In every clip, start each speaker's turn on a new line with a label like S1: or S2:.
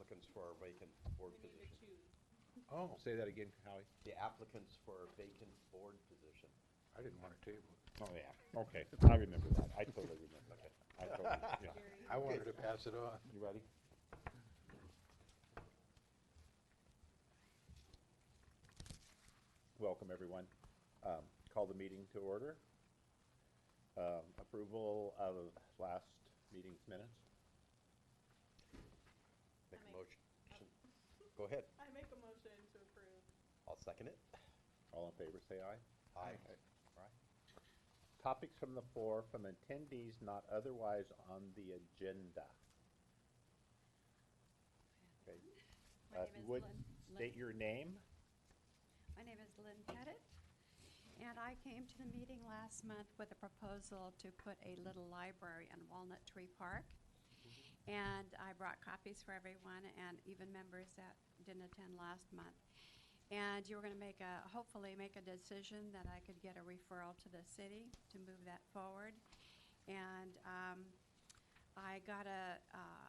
S1: applicants for our vacant board
S2: We need to
S1: position.
S2: choose.
S3: Oh,
S4: Say that again, Howie.
S1: The applicants for our vacant board position.
S3: I didn't want to table it.
S4: Oh, yeah, okay, I remember that, I totally remember that. I totally, yeah.
S2: Jerry,
S3: I wanted to pass it on.
S4: You ready? Welcome, everyone. Call the meeting to order. Approval of last meeting's minutes.
S1: Make a
S2: make-
S1: motion. Go ahead.
S2: I make a motion to approve.
S1: I'll second it.
S4: All in favor, say aye.
S1: Aye.
S4: Right. Topics from the floor from attendees not otherwise on the agenda. Okay.
S5: My name is
S4: Would
S5: Lynn.
S4: state your name.
S5: My name is Lynn Pettit, and I came to the meeting last month with a proposal to put a little library in Walnut Tree Park. And I brought copies for everyone and even members that didn't attend last month. And you were gonna hopefully make a decision that I could get a referral to the city to move that forward. And,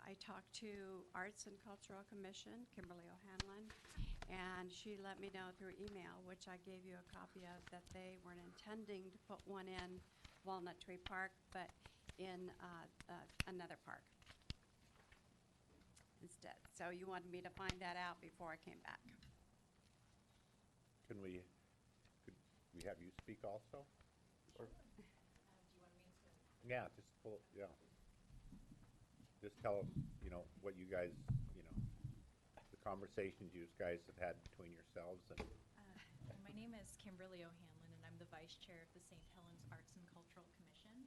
S5: I talked to Arts and Cultural Commission, Kimberly O'Hanlon, and she let me know through email, which I gave you a copy of, that they weren't intending to put one in Walnut Tree Park, but in, another park instead. So you wanted me to find that out before I came back.
S4: Could we have you speak also? Or- Yeah, just pull, yeah. Just tell us, what you guys, the conversations you guys have had between yourselves and,
S6: My name is Kimberly O'Hanlon, and I'm the vice chair of the St. Helens Arts and Cultural Commission.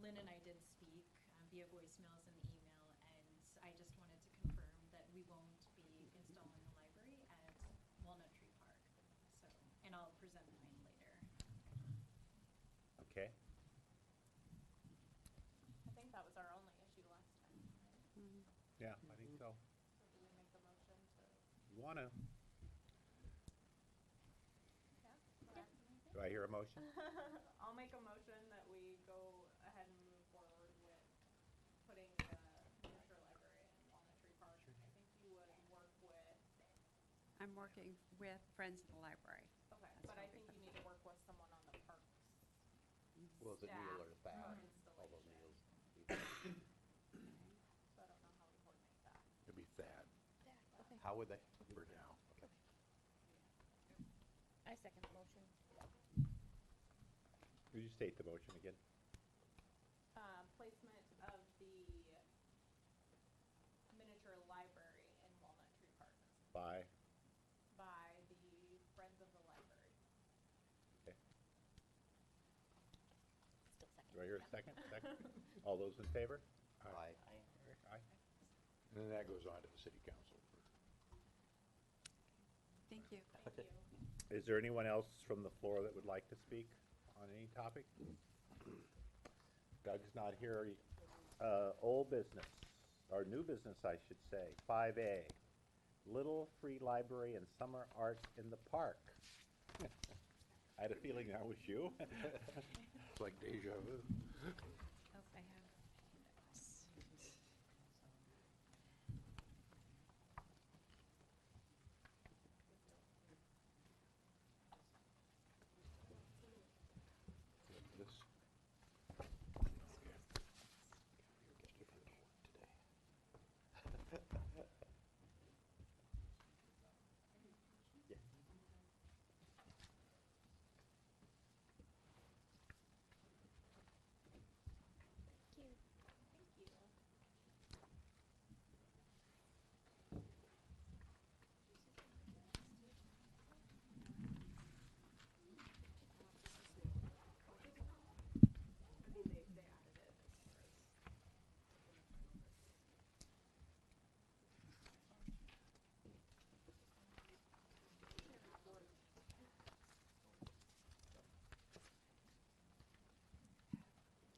S6: Lynn and I did speak via voicemails and email, and I just wanted to confirm that we won't be installing the library at Walnut Tree Park. So, and I'll present mine later.
S4: okay?
S2: I think that was our only issue last time, right?
S4: Yeah, I think so.
S2: So do we make the motion to,
S4: You wanna,
S2: yeah? We're acting like
S4: do I hear a motion?
S2: it? I'll make a motion that we go ahead and move forward with putting the miniature library in Walnut Tree Park. I think you would work with,
S5: I'm working with Friends of the Library.
S2: okay,
S5: That's
S2: but I
S5: what we
S2: think
S5: put
S2: you need to work with someone on the parks.
S1: Was it Neil or
S2: Staff
S1: Thad?
S2: for
S1: Although
S2: installation.
S1: Neil's.
S2: So I don't know how we coordinate that.
S3: It'd be Thad.
S1: How would they?
S3: We're down.
S1: Okay.
S7: I second the motion.
S4: Would you state the motion again?
S2: Placement of the miniature library in Walnut Tree Park
S4: By,
S2: by the Friends of the Library.
S4: okay.
S7: Still second.
S4: Do I hear a second? Second? All those in favor?
S1: Aye.
S4: Aye.
S3: And then that goes on to the city council.
S5: Thank you.
S2: Thank you.
S4: Is there anyone else from the floor that would like to speak on any topic? Doug's not here. Old business, or new business, I should say, 5A, Little Free Library and Summer Art in the Park. I had a feeling that was you.
S3: It's like deja vu.
S6: Oh, I have handouts.
S3: This.
S2: Thank you. I think they added it as far as.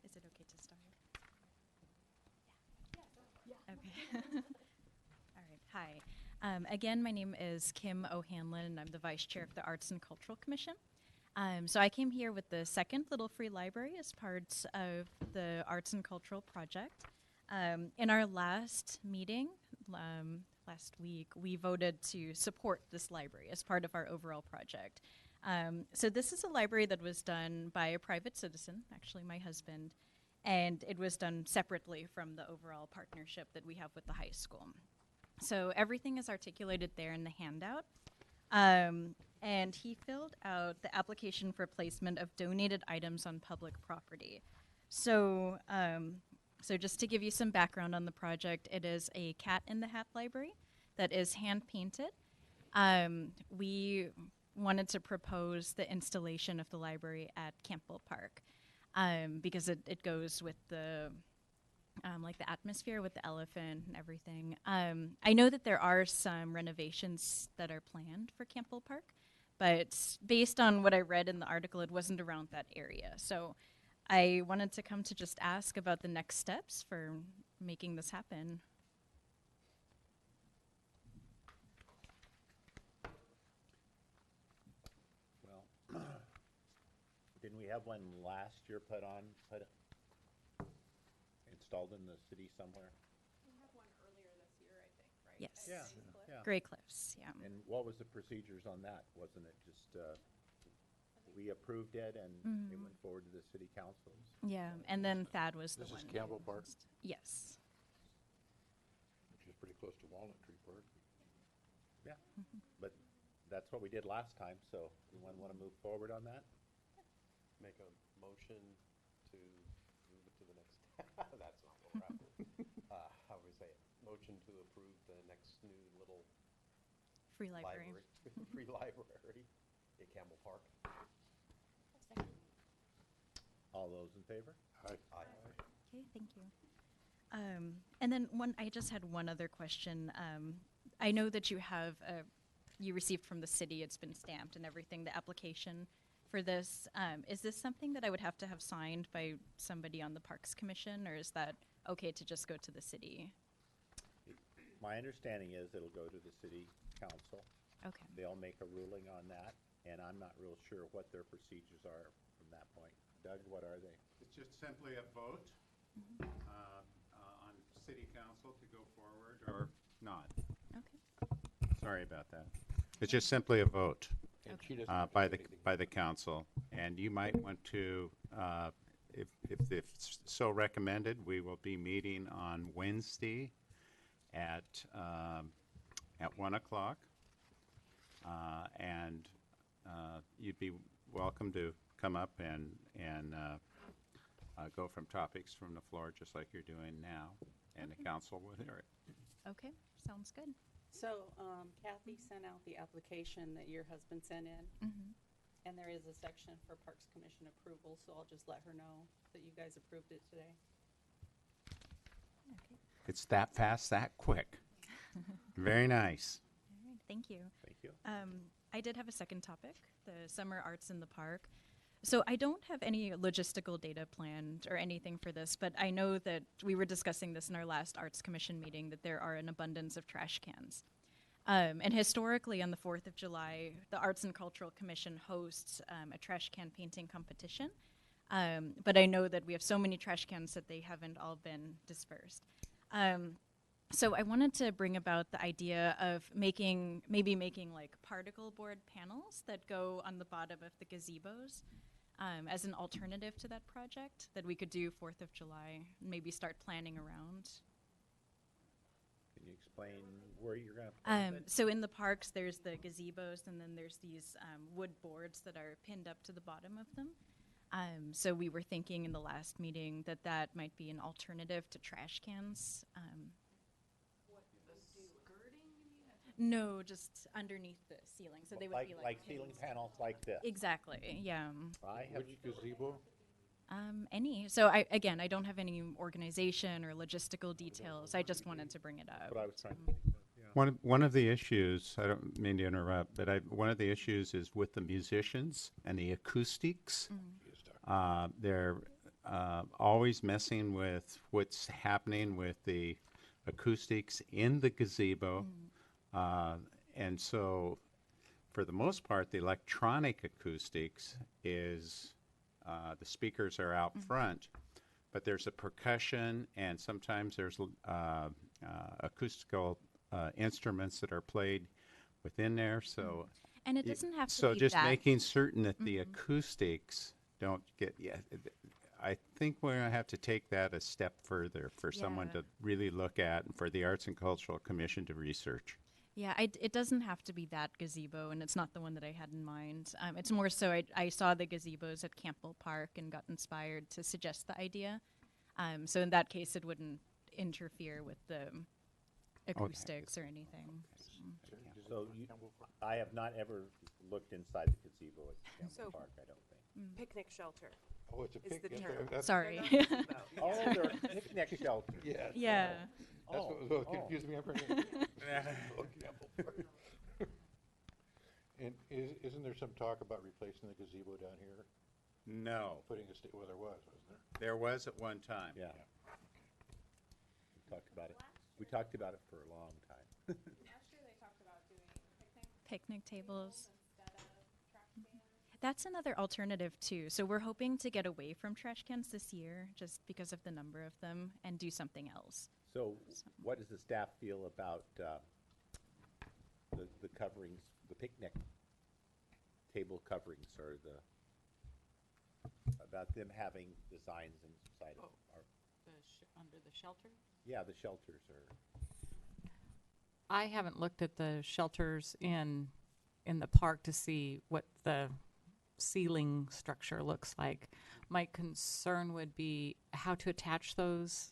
S6: Is it okay to start?
S2: Yeah.
S6: Okay. All right. Hi. Again, my name is Kim O'Hanlon, and I'm the vice chair of the Arts and Cultural Commission. So I came here with the second Little Free Library as part of the Arts and Cultural Project. In our last meeting, last week, we voted to support this library as part of our overall project. So this is a library that was done by a private citizen, actually my husband, and it was done separately from the overall partnership that we have with the high school. So everything is articulated there in the handout. And he filled out the application for placement of donated items on public property. So, so just to give you some background on the project, it is a Cat in the Hat library that is hand painted. We wanted to propose the installation of the library at Campbell Park because it goes with the like the atmosphere with the elephant and everything. I know that there are some renovations that are planned for Campbell Park, but based on what I read in the article, it wasn't around that area. So I wanted to come to just ask about the next steps for making this happen.
S4: Well, didn't we have one last year installed in the city somewhere?
S2: We had one earlier this year, I think, right?
S6: Yes.
S2: At
S4: Yeah,
S2: Green Cliff.
S4: yeah.
S6: Gray Cliffs, yeah.
S4: And what was the procedures on that? Wasn't it just, we approved it and it went forward to the city council?
S6: Yeah, and then Thad was the
S3: This
S6: one.
S3: is Campbell Park,
S6: Yes.
S3: which is pretty close to Walnut Tree Park.
S4: Yeah, but that's what we did last time, so anyone want to move forward on that?
S1: Make a motion to move it to the next, that's not what we're after. How do we say it? Motion to approve the next new little
S6: Free library.
S1: free library at Campbell Park.
S4: All those in favor?
S3: Aye.
S1: Aye.
S6: Okay, thank you. And then I just had one other question. I know that you have, you received from the city, it's been stamped and everything, the application for this. Is this something that I would have to have signed by somebody on the Parks Commission, or is that okay to just go to the city?
S4: My understanding is it'll go to the city council.
S6: Okay.
S4: They'll make a ruling on that, and I'm not real sure what their procedures are from that point. Doug, what are they?
S7: It's just simply a vote on city council to go forward or not.
S6: Okay.
S7: Sorry about that. It's just simply a vote
S3: And
S6: Okay.
S3: she doesn't have to
S7: by
S3: do
S7: the
S3: anything.
S7: by the council, and you might want to, if it's so recommended, we will be meeting on Wednesday at 1 o'clock, and you'd be welcome to come up and go from topics from the floor, just like you're doing now, and the council will hear it.
S6: Okay, sounds good.
S8: So Kathy sent out the application that your husband sent in, and there is a section for Parks Commission approval, so I'll just let her know that you guys approved it today.
S6: Okay.
S7: It's that fast, that quick. Very nice.
S6: All right, thank you.
S4: Thank you.
S6: I did have a second topic, the summer arts in the park. So I don't have any logistical data planned or anything for this, but I know that we were discussing this in our last Arts Commission meeting, that there are an abundance of trash cans. And historically, on the 4th of July, the Arts and Cultural Commission hosts a trash can painting competition. But I know that we have so many trash cans that they haven't all been dispersed. So I wanted to bring about the idea of maybe making like particle board panels that go on the bottom of the gazebos as an alternative to that project that we could do 4th of July, maybe start planning around.
S4: Can you explain where you're going to put it?
S6: So in the parks, there's the gazebos, and then there's these wood boards that are pinned up to the bottom of them. So we were thinking in the last meeting that that might be an alternative to trash cans. No, just underneath the ceiling, so they would be
S4: Like ceiling
S6: pins.
S4: panels like this?
S6: Exactly, yeah.
S4: I have,
S3: Which gazebo?
S6: Any. So I don't have any organization or logistical details. I just wanted to bring it up.
S4: what I was trying to think of, yeah.
S7: One of the issues, I don't mean to interrupt, but one of the issues is with the musicians and the acoustics. They're always messing with what's happening with the acoustics in the gazebo. And so, for the most part, the electronic acoustics is the speakers are out front, but there's a percussion, and sometimes there's acoustical instruments that are played within there. So,
S6: And it
S7: y-
S6: doesn't have to
S7: so
S6: be
S7: just
S6: that.
S7: making certain that the acoustics don't get. Yeah, I think we're gonna have to take that a step further for someone
S6: Yeah.
S7: to really look at, and for the Arts and Cultural Commission to research.
S6: Yeah, it doesn't have to be that gazebo, and it's not the one that I had in mind. It's more so I saw the gazebos at Campbell Park and got inspired to suggest the idea. So in that case, it wouldn't interfere with the acoustics or anything.
S4: So I have not ever looked inside the gazebo at
S9: So-
S4: Campbell Park, I don't think.
S9: Picnic shelter
S3: Oh, it's a
S9: is the
S3: picnic.
S9: term.
S6: Sorry.
S9: They're not gazebo.
S4: Oh, they're picnic shelters.
S3: Yeah.
S6: Yeah.
S3: That's
S4: Oh,
S3: what was
S4: oh.
S3: confusing me. And isn't there some talk about replacing the gazebo down here?
S7: No,
S3: Putting well, there was, wasn't there?
S7: there was at one time.
S4: Yeah. We talked about it for a long time.
S2: Last year they talked about doing
S6: Picnic tables.
S2: instead of trash cans.
S6: That's another alternative too. So we're hoping to get away from trash cans this year, just because of the number of them, and do something else.
S4: So what does the staff feel about the coverings, the picnic table coverings, or about them having designs inside of our,
S8: Under the shelter?
S4: yeah, the shelters are,
S10: I haven't looked at the shelters in the park to see what the ceiling structure looks like. My concern would be how to attach those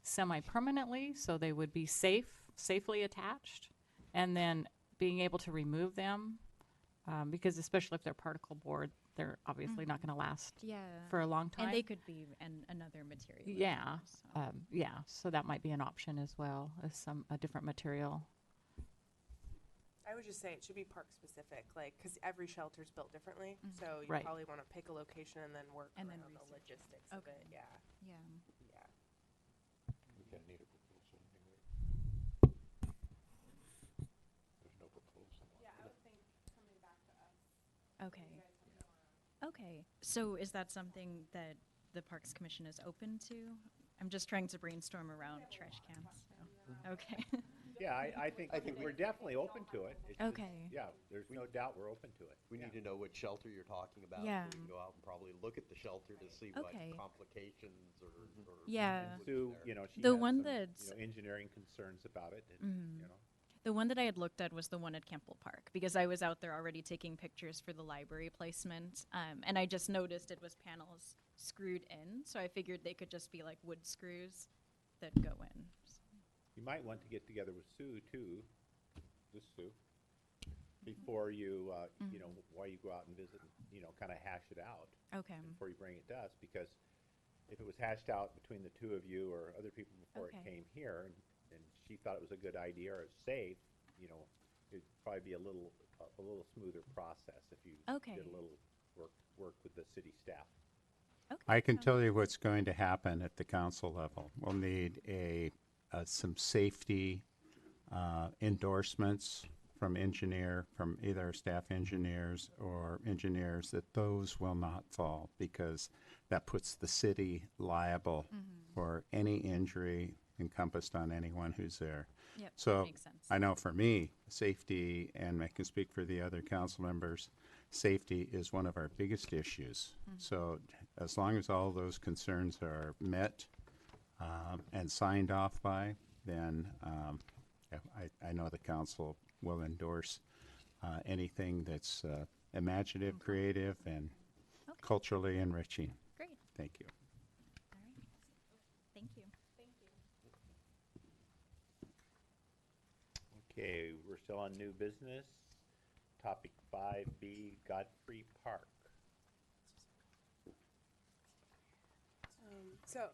S10: semi-permanently so they would be safely attached, and then being able to remove them, because especially if they're particle board, they're obviously not going to last
S6: Yeah.
S10: for a long time.
S6: And they could be another material. as
S10: Yeah,
S6: well, so.
S10: yeah. So that might be an option as well, as a different material.
S9: I would just say it should be park specific, like, because every shelter's built differently. So you
S10: Right.
S9: probably want to pick a location and then work
S6: And then
S9: around the
S6: research it.
S9: logistics of
S6: Okay.
S9: it. Yeah,
S6: Yeah.
S9: yeah.
S3: We kind of need a proposal anyway. There's no proposal.
S2: Yeah, I would think coming back to us,
S6: Okay.
S2: you guys have more.
S6: Okay. So is that something that the Parks Commission is open to? I'm just trying to brainstorm around trash cans. So. Okay.
S4: yeah, I think we're definitely open to it. It's just-
S6: Okay.
S4: Yeah, there's no doubt we're open to it.
S1: We
S4: Yeah.
S1: need to know what shelter you're talking about.
S6: Yeah.
S1: So we can go out and probably look at the shelter to see what
S6: Okay.
S1: complications or.
S6: Yeah.
S1: would be
S4: Sue,
S1: there.
S4: you know, she
S6: The
S4: has
S6: one
S4: some,
S6: that's-
S4: engineering concerns about it, and, you know.
S6: The one that I had looked at was the one at Campbell Park, because I was out there already taking pictures for the library placement, and I just noticed it was panels screwed in, so I figured they could just be like wood screws that go in.
S4: You might want to get together with Sue too, this Sue, before you, you know, while you go out and visit, you know, kind of hash it out
S6: Okay.
S4: before you bring it to us, because if it was hashed out between the two of you or other people before it
S6: Okay.
S4: came here, and she thought it was a good idea or it's safe, you know, it'd probably be a little smoother process if you
S6: Okay.
S4: did a little work with the city staff.
S6: Okay.
S7: I can
S6: sounds
S7: tell you what's going to happen at the council level. We'll need some safety endorsements from either staff engineers or engineers, that those will not fall, because that puts the city liable for any injury encompassed on anyone who's there.
S6: Yep,
S7: So
S6: makes sense.
S7: I know for me, safety, and I can speak for the other council members, safety is one of our biggest issues. So as long as all those concerns are met and signed off by, then I know the council will endorse anything that's imaginative, creative, and
S6: Okay.
S7: culturally enriching.
S6: Great.
S7: Thank you.
S6: All right. Thank you.
S4: Okay, we're still on new business. Topic 5B, Godfrey Park.
S9: So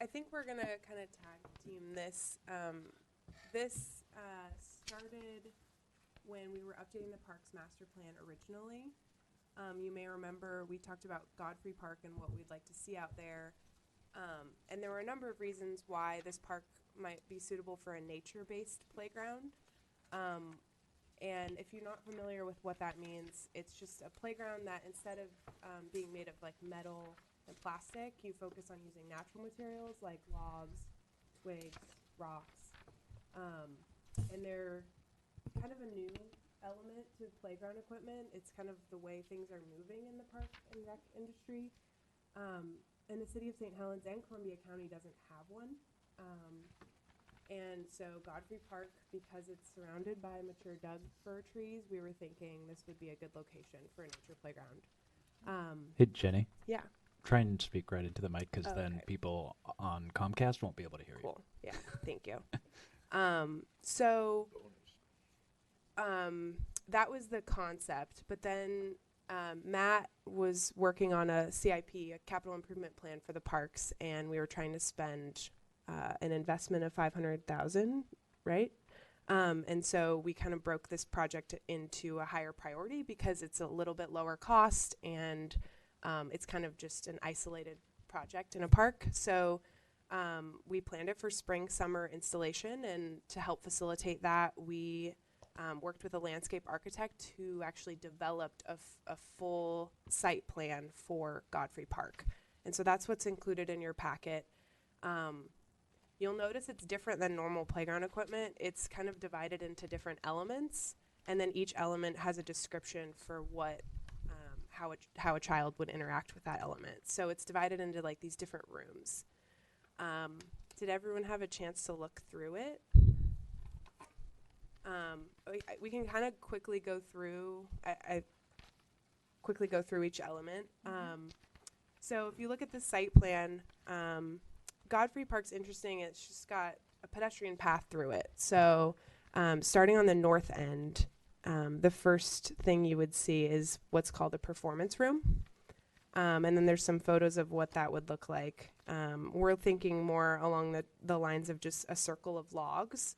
S9: I think we're gonna kind of tag team this. This started when we were updating the Parks Master Plan originally. You may remember we talked about Godfrey Park and what we'd like to see out there. And there were a number of reasons why this park might be suitable for a nature-based playground. And if you're not familiar with what that means, it's just a playground that instead of being made of like metal and plastic. You focus on using natural materials like logs, twigs, rocks. And they're kind of a new element to playground equipment. It's kind of the way things are moving in the park and rec industry. And the city of St. Helens and Columbia County doesn't have one. And so Godfrey Park, because it's surrounded by mature Doug fir trees, we were thinking this would be a good location for a nature playground.
S11: Hey, Jenny,
S9: Yeah,
S11: try and speak right into the mic because then
S9: Okay.
S11: people on Comcast won't be able to hear you.
S9: cool. Yeah, thank you. So that was the concept, but then Matt was working on a CIP, a capital improvement plan for the parks, and we were trying to spend an investment of $500,000, right? And so we kind of broke this project into a higher priority because it's a little bit lower cost and it's kind of just an isolated project in a park. So we planned it for spring, summer installation, and to help facilitate that, we worked with a landscape architect who actually developed a full site plan for Godfrey Park. And so that's what's included in your packet. You'll notice it's different than normal playground equipment. It's kind of divided into different elements, and then each element has a description for what, how a child would interact with that element. So it's divided into like these different rooms. Did everyone have a chance to look through it? We can kind of quickly go through. I quickly go through each element. So if you look at the site plan, Godfrey Park's interesting. It's just got a pedestrian path through it. So starting on the north end, the first thing you would see is what's called a performance room. And then there's some photos of what that would look like. We're thinking more along the lines of just a circle of logs,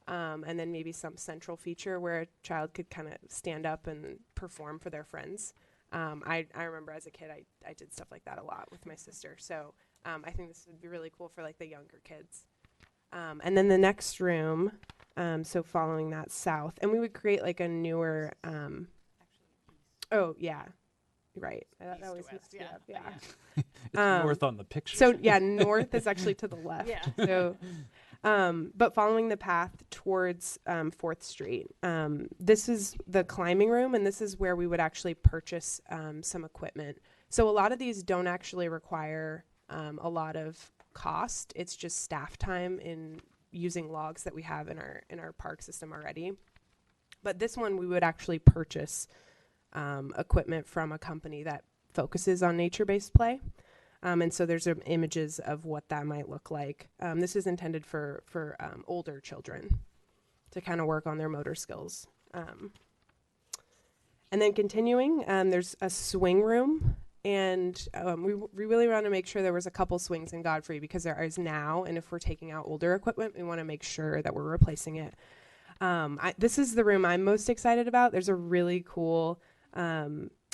S9: and then maybe some central feature where a child could kind of stand up and perform for their friends. I remember as a kid, I did stuff like that a lot with my sister. So I think this would be really cool for like the younger kids. And then the next room, so following that south, and we would create like a newer, oh yeah, right. That always messed me up, yeah.
S11: It's north on the picture.
S9: So yeah, north is actually to the left.
S8: Yeah.
S9: So, but following the path towards 4th Street, this is the climbing room, and this is where we would actually purchase some equipment. So a lot of these don't actually require a lot of cost. It's just staff time in using logs that we have in our park system already. But this one we would actually purchase equipment from a company that focuses on nature-based play. And so there's images of what that might look like. This is intended for older children to kind of work on their motor skills. And then continuing, there's a swing room. And we really want to make sure there was a couple swings in Godfrey because there is now. And if we're taking out older equipment, we want to make sure that we're replacing it. This is the room I'm most excited about. There's a really cool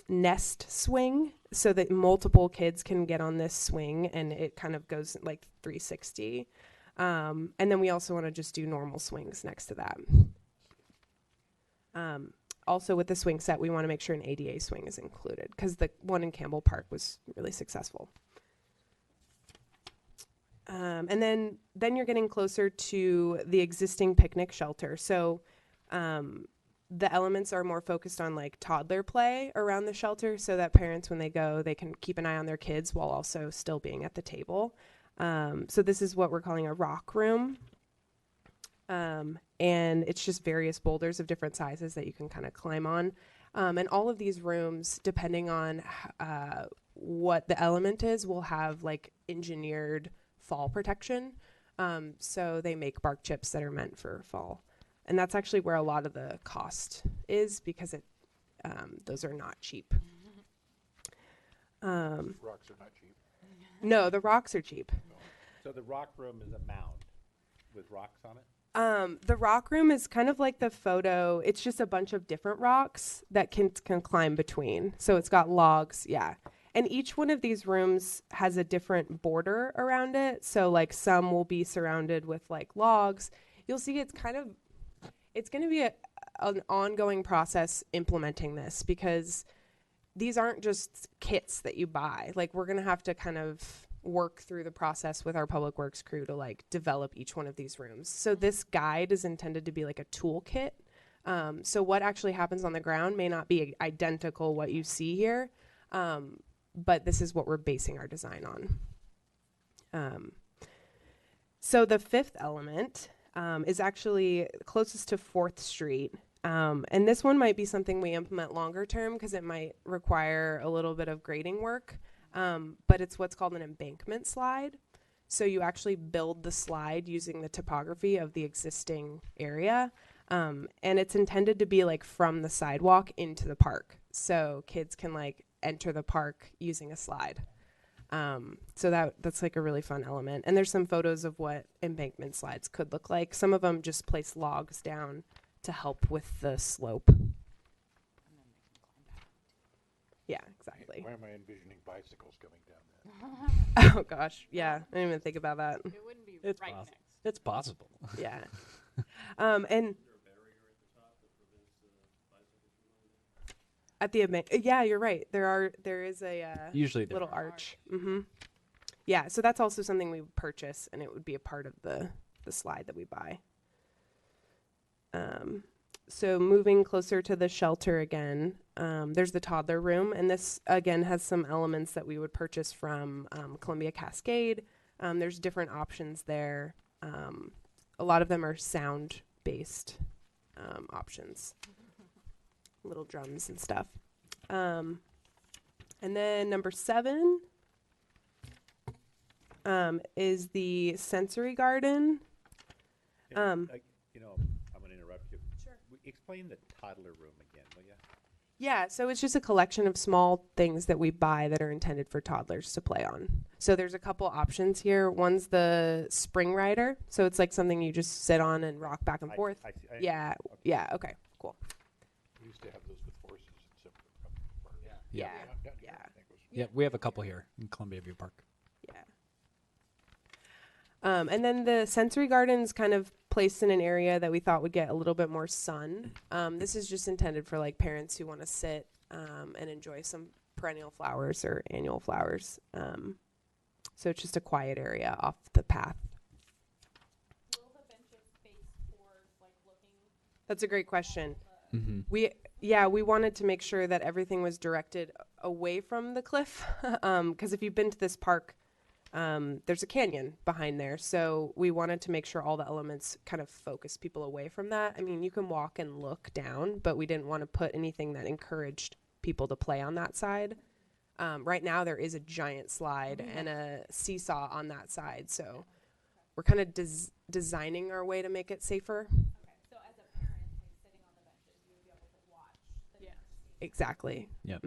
S9: nest swing so that multiple kids can get on this swing, and it kind of goes like 360. And then we also want to just do normal swings next to that. Also with the swing set, we want to make sure an ADA swing is included because the one in Campbell Park was really successful. And then you're getting closer to the existing picnic shelter. So the elements are more focused on like toddler play around the shelter so that parents, when they go, they can keep an eye on their kids while also still being at the table. So this is what we're calling a rock room. And it's just various boulders of different sizes that you can kind of climb on. And all of these rooms, depending on what the element is, will have like engineered fall protection. So they make bark chips that are meant for fall. And that's actually where a lot of the cost is because those are not cheap.
S3: Rocks are not cheap.
S9: No, the rocks are cheap.
S4: So the rock room is a mound with rocks on it?
S9: The rock room is kind of like the photo. It's just a bunch of different rocks that can climb between. So it's got logs, yeah. And each one of these rooms has a different border around it. So like some will be surrounded with like logs. You'll see it's going to be an ongoing process implementing this because these aren't just kits that you buy. Like, we're gonna have to kind of work through the process with our public works crew to like develop each one of these rooms. So this guide is intended to be like a toolkit. So what actually happens on the ground may not be identical what you see here, but this is what we're basing our design on. So the fifth element is actually closest to 4th Street. And this one might be something we implement longer term because it might require a little bit of grading work. But it's what's called an embankment slide. So you actually build the slide using the topography of the existing area. And it's intended to be like from the sidewalk into the park. So kids can like enter the park using a slide. So that's like a really fun element. And there's some photos of what embankment slides could look like. Some of them just place logs down to help with the slope. Yeah, exactly.
S3: Why am I envisioning bicycles coming down that?
S9: Oh gosh, yeah, I didn't even think about that.
S8: It wouldn't be
S11: It's
S8: right
S11: possible.
S8: next.
S11: It's possible.
S9: Yeah. And at the yeah, you're right. There is a
S11: Usually there
S9: little
S11: are.
S9: arch. Yeah, so that's also something we would purchase, and it would be a part of the slide that we buy. So moving closer to the shelter again, there's the toddler room, and this again has some elements that we would purchase from Columbia Cascade. There's different options there. A lot of them are sound-based options, little drums and stuff. And then number 7 is the sensory garden.
S4: You know, I'm gonna interrupt you.
S9: Sure.
S4: Explain the toddler room again, will you?
S9: Yeah, so it's just a collection of small things that we buy that are intended for toddlers to play on. So there's a couple options here. One's the spring rider. So it's like something you just sit on and rock back and forth.
S4: I see.
S9: Yeah, yeah, okay, cool.
S3: We used to have those with horses and stuff.
S9: Yeah,
S3: Down here,
S9: yeah.
S3: I think was-
S11: Yeah, we have a couple here in Columbia View Park.
S9: yeah. And then the sensory garden's kind of placed in an area that we thought would get a little bit more sun. This is just intended for like parents who want to sit and enjoy some perennial flowers or annual flowers. So it's just a quiet area off the path.
S2: Will the benches face towards, like, looking
S9: That's a great question.
S11: Mm-hmm.
S9: We wanted to make sure that everything was directed away from the cliff. Because if you've been to this park, there's a canyon behind there. So we wanted to make sure all the elements kind of focus people away from that. I mean, you can walk and look down, but we didn't want to put anything that encouraged people to play on that side. Right now there is a giant slide and a seesaw on that side. So we're kind of designing our way to make it safer.
S2: Okay, so as a parent, like, sitting on the benches, you would be able to watch the next scene.
S9: Exactly.
S11: Yep.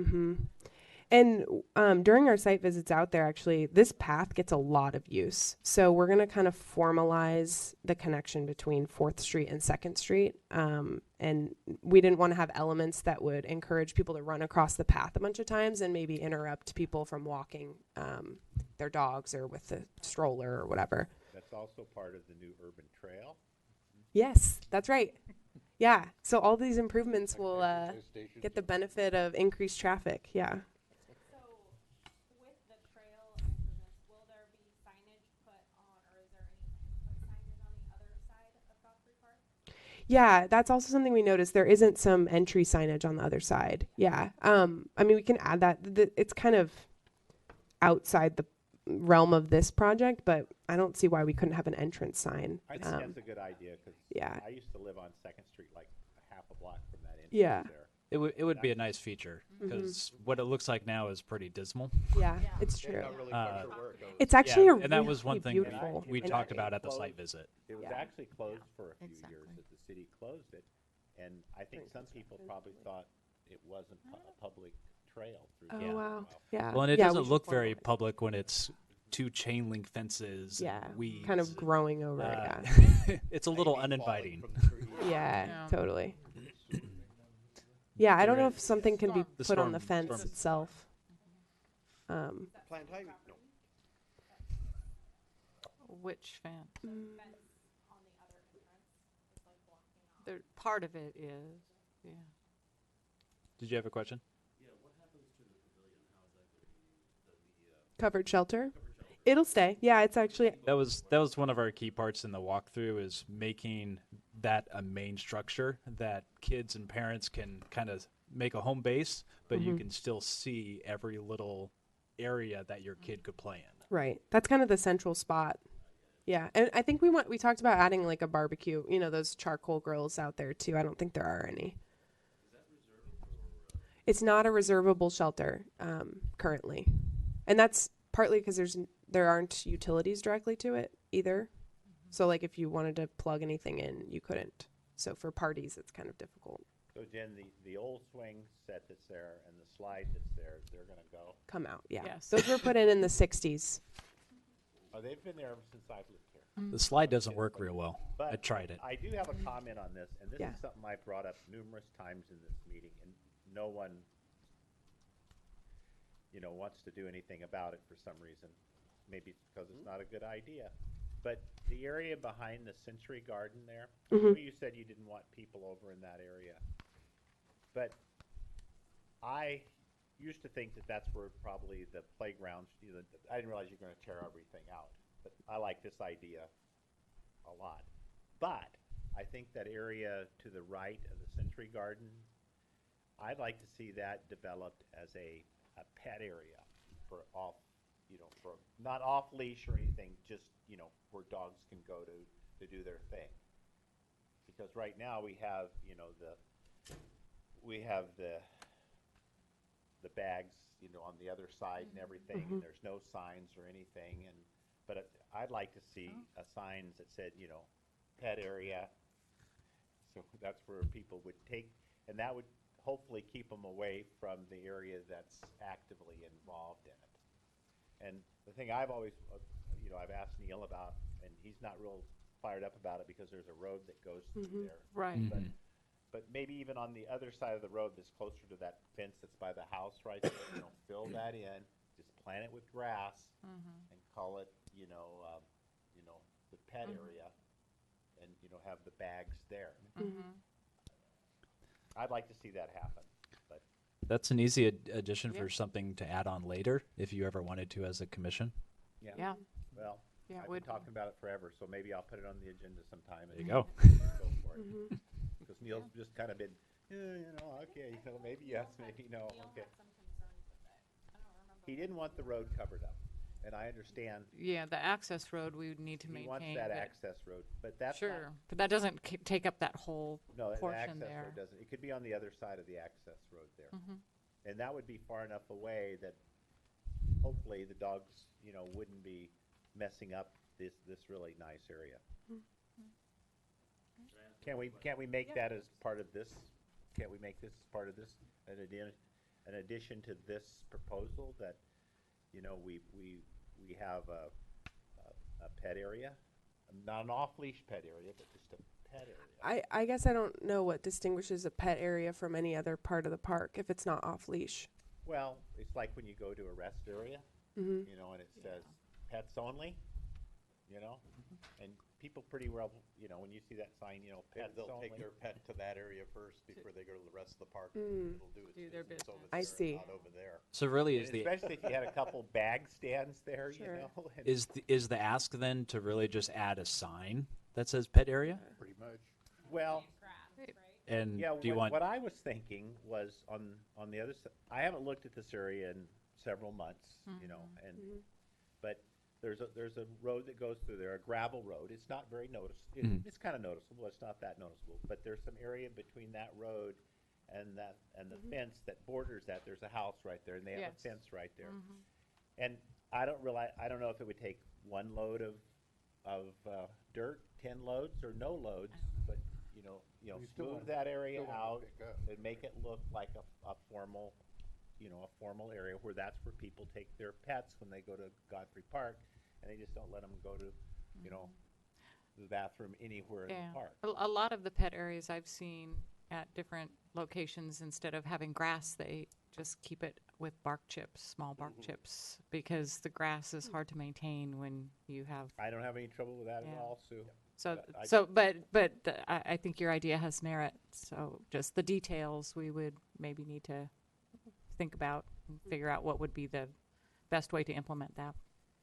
S9: And during our site visits out there, actually, this path gets a lot of use. So we're going to kind of formalize the connection between 4th Street and 2nd Street. And we didn't want to have elements that would encourage people to run across the path a bunch of times and maybe interrupt people from walking their dogs or with the stroller or whatever.
S4: That's also part of the new urban trail.
S9: Yes, that's right. Yeah. So all these improvements
S3: Like
S9: will
S3: exercise stations
S9: get the
S3: and-
S9: benefit of increased traffic. Yeah.
S2: So, with the trail improvements, will there be signage put on, or is there any plan to put signage on the other side of Godfrey Park?
S9: Yeah, that's also something we noticed. There isn't some entry signage on the other side. Yeah. I mean, we can add that. It's kind of outside the realm of this project, but I don't see why we couldn't have an entrance sign.
S4: I think that's a good idea, because
S9: yeah.
S4: I used to live on 2nd Street, like a half a block from that entrance
S9: Yeah.
S4: there.
S11: It would be a nice feature because what it looks like now is pretty dismal.
S9: Yeah,
S2: Yeah.
S9: it's
S1: Yeah,
S9: true.
S1: not really much of work.
S9: It's actually a
S11: and that was one
S9: really
S11: thing
S9: beautiful.
S11: we
S9: and-
S11: talked about at the
S4: Closed.
S11: site visit.
S4: It was
S9: Yeah.
S4: actually closed for a few years
S10: Exactly.
S4: that the city closed it. And I think some people probably thought it wasn't a public trail through
S9: Oh,
S4: there for a
S9: wow.
S4: while.
S9: Yeah.
S11: Well, and it
S9: Yeah, we
S11: doesn't
S9: should
S11: look very
S9: formalize.
S11: public when it's 2 chain link fences.
S9: Yeah,
S11: and weeds.
S9: kind of growing over it.
S11: Uh,
S9: Yeah.
S11: it's a little
S1: Ivy falling
S11: uninviting.
S1: from the tree.
S9: Yeah,
S10: Yeah.
S9: totally. Yeah, I don't know if something can be
S11: The
S9: put on the
S11: storm-
S9: fence
S11: storm-
S9: itself.
S1: Plant ivy, no.
S10: Which fan?
S2: Fence on the other entrance, just like blocking off.
S10: Part of it is, yeah.
S11: Did you have a question?
S12: Yeah, what happens to
S9: Covered shelter. It'll stay. Yeah, it's actually,
S11: That was one of our key parts in the walkthrough, is making that a main structure that kids and parents can kind of make a home base, but you can still see every little area that your kid could play in.
S9: right. That's kind of the central spot. Yeah. And I think we talked about adding like a barbecue, you know, those charcoal grills out there too. I don't think there are any. It's not a reservable shelter currently. And that's partly because there aren't utilities directly to it either. So like if you wanted to plug anything in, you couldn't. So for parties, it's kind of difficult.
S4: So Jen, the old swing set that's there and the slide that's there, they're gonna go.
S9: Come out, yeah.
S10: Yes.
S9: Those were put in the 60s.
S4: Oh, they've been there ever since I've lived here.
S11: The slide doesn't work real well.
S4: But
S11: I tried it.
S4: I do have a comment on this, and this
S9: Yeah.
S4: is something I brought up numerous times in this meeting, and no one, wants to do anything about it for some reason. Maybe it's because it's not a good idea. But the area behind the Century Garden there, I know you said you didn't want people over in that area. But I used to think that that's where probably the playgrounds, I didn't realize you're gonna tear everything out. But I like this idea a lot. But I think that area to the right of the Century Garden, I'd like to see that developed as a pet area for off, for not off leash or anything, just, where dogs can go to do their thing. Because right now we have, the bags, on the other side and everything, and there's no signs or anything, but I'd like to see a sign that said, pet area. So that's where people would take, and that would hopefully keep them away from the area that's actively involved in it. And the thing I've always, I've asked Neil about, and he's not real fired up about it because there's a road that goes through there.
S10: Right.
S4: But maybe even on the other side of the road that's closer to that fence that's by the house right there, fill that in, just plant it with grass and call it, the pet area, and, have the bags there. I'd like to see that happen, but.
S11: That's an easy addition
S10: Yeah.
S11: for something to add on later if you ever wanted to as a commission.
S10: Yeah.
S4: Well,
S10: Yeah, it
S4: I've been
S10: would-
S4: talking about it forever, so maybe I'll put it on the agenda sometime.
S11: There you go.
S4: Go for it. Because Neil's just kind of been, okay, maybe yes, maybe no, okay. He didn't want the road covered up, and I understand.
S10: Yeah, the access road we would need to
S4: He
S10: maintain.
S4: wants that
S10: but-
S4: access road, but that's not.
S10: Sure, but that doesn't take up that whole
S4: No, the
S10: portion
S4: access
S10: there.
S4: road doesn't. It could be on the other side of the access road there.
S10: Mm-hmm.
S4: And that would be far enough away that hopefully the dogs, wouldn't be messing up this really nice area. Can't we make that as part of this? Can't we make this part of this, an addition to this proposal that, we have a pet area? Not an off-leash pet area, but just a pet area.
S9: I guess I don't know what distinguishes a pet area from any other part of the park if it's not off leash.
S4: Well, it's like when you go to a rest area, and it says pets only, and people pretty well, when you see that sign,
S1: Maybe
S4: pets
S1: they'll
S4: only.
S1: take their pet to that area first before they go to the rest of the park. It'll do its
S10: Do their
S1: business over
S10: business.
S1: there,
S9: I see.
S1: not over there.
S11: So really,
S4: And especially if you had a couple bag stands there,
S9: Sure.
S4: and
S11: is the ask then to really just add a sign that says pet area?
S3: Pretty much.
S4: well,
S11: And
S4: yeah,
S11: do you want?
S4: what I was thinking was on the other side, I haven't looked at this area in several months, and, but there's a road that goes through there, a gravel road. It's not very noticeable. It's kind of noticeable. It's not that noticeable, but there's some area between that road and the fence that borders that. There's a house right there, and they have
S10: Yes.
S4: a fence right there. And I don't know if it would take one load of dirt, 10 loads, or no loads, but
S3: You still
S4: smooth
S3: want-
S4: that area
S3: still want
S4: out
S3: to pick up.
S4: and make it look like a formal, a formal area where that's where people take their pets when they go to Godfrey Park, and they just don't let them go to, the bathroom anywhere in
S10: Yeah.
S4: the park.
S10: A lot of the pet areas I've seen at different locations, instead of having grass, they just keep it with bark chips, small bark chips, because the grass is hard to maintain when you have.
S4: I don't have any trouble with that at
S10: Yeah.
S4: all, Sue.
S10: So,
S4: But
S10: I think your idea has merit. So just the details we would maybe need to think about and figure out what would be the best way to implement that.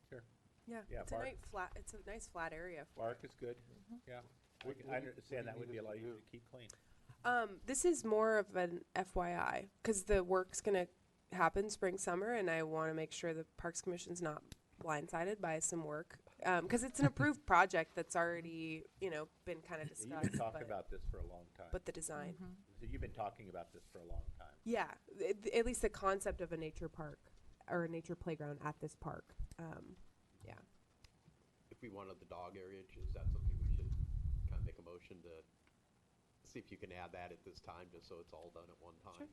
S4: Sure.
S9: Yeah,
S4: Yeah,
S9: it's a
S4: park.
S9: it's a nice flat area.
S4: Park is good, yeah. I understand that would be a lot easier to keep clean.
S9: This is more of an FYI, because the work's gonna happen spring, summer, and I wanna make sure the Parks Commission's not blindsided by some work. Because it's an approved project that's already, been kind of
S4: You've
S9: discussed,
S4: been talking
S9: but,
S4: about this for a long time.
S9: but the design.
S4: So you've been talking about this for a long time.
S9: Yeah, at least the concept of a nature park or a nature playground at this park. Yeah.
S1: If we wanted the dog area, is that something we should kind of make a motion to see if you can add that at this time, just so it's all done at one time?
S9: Sure.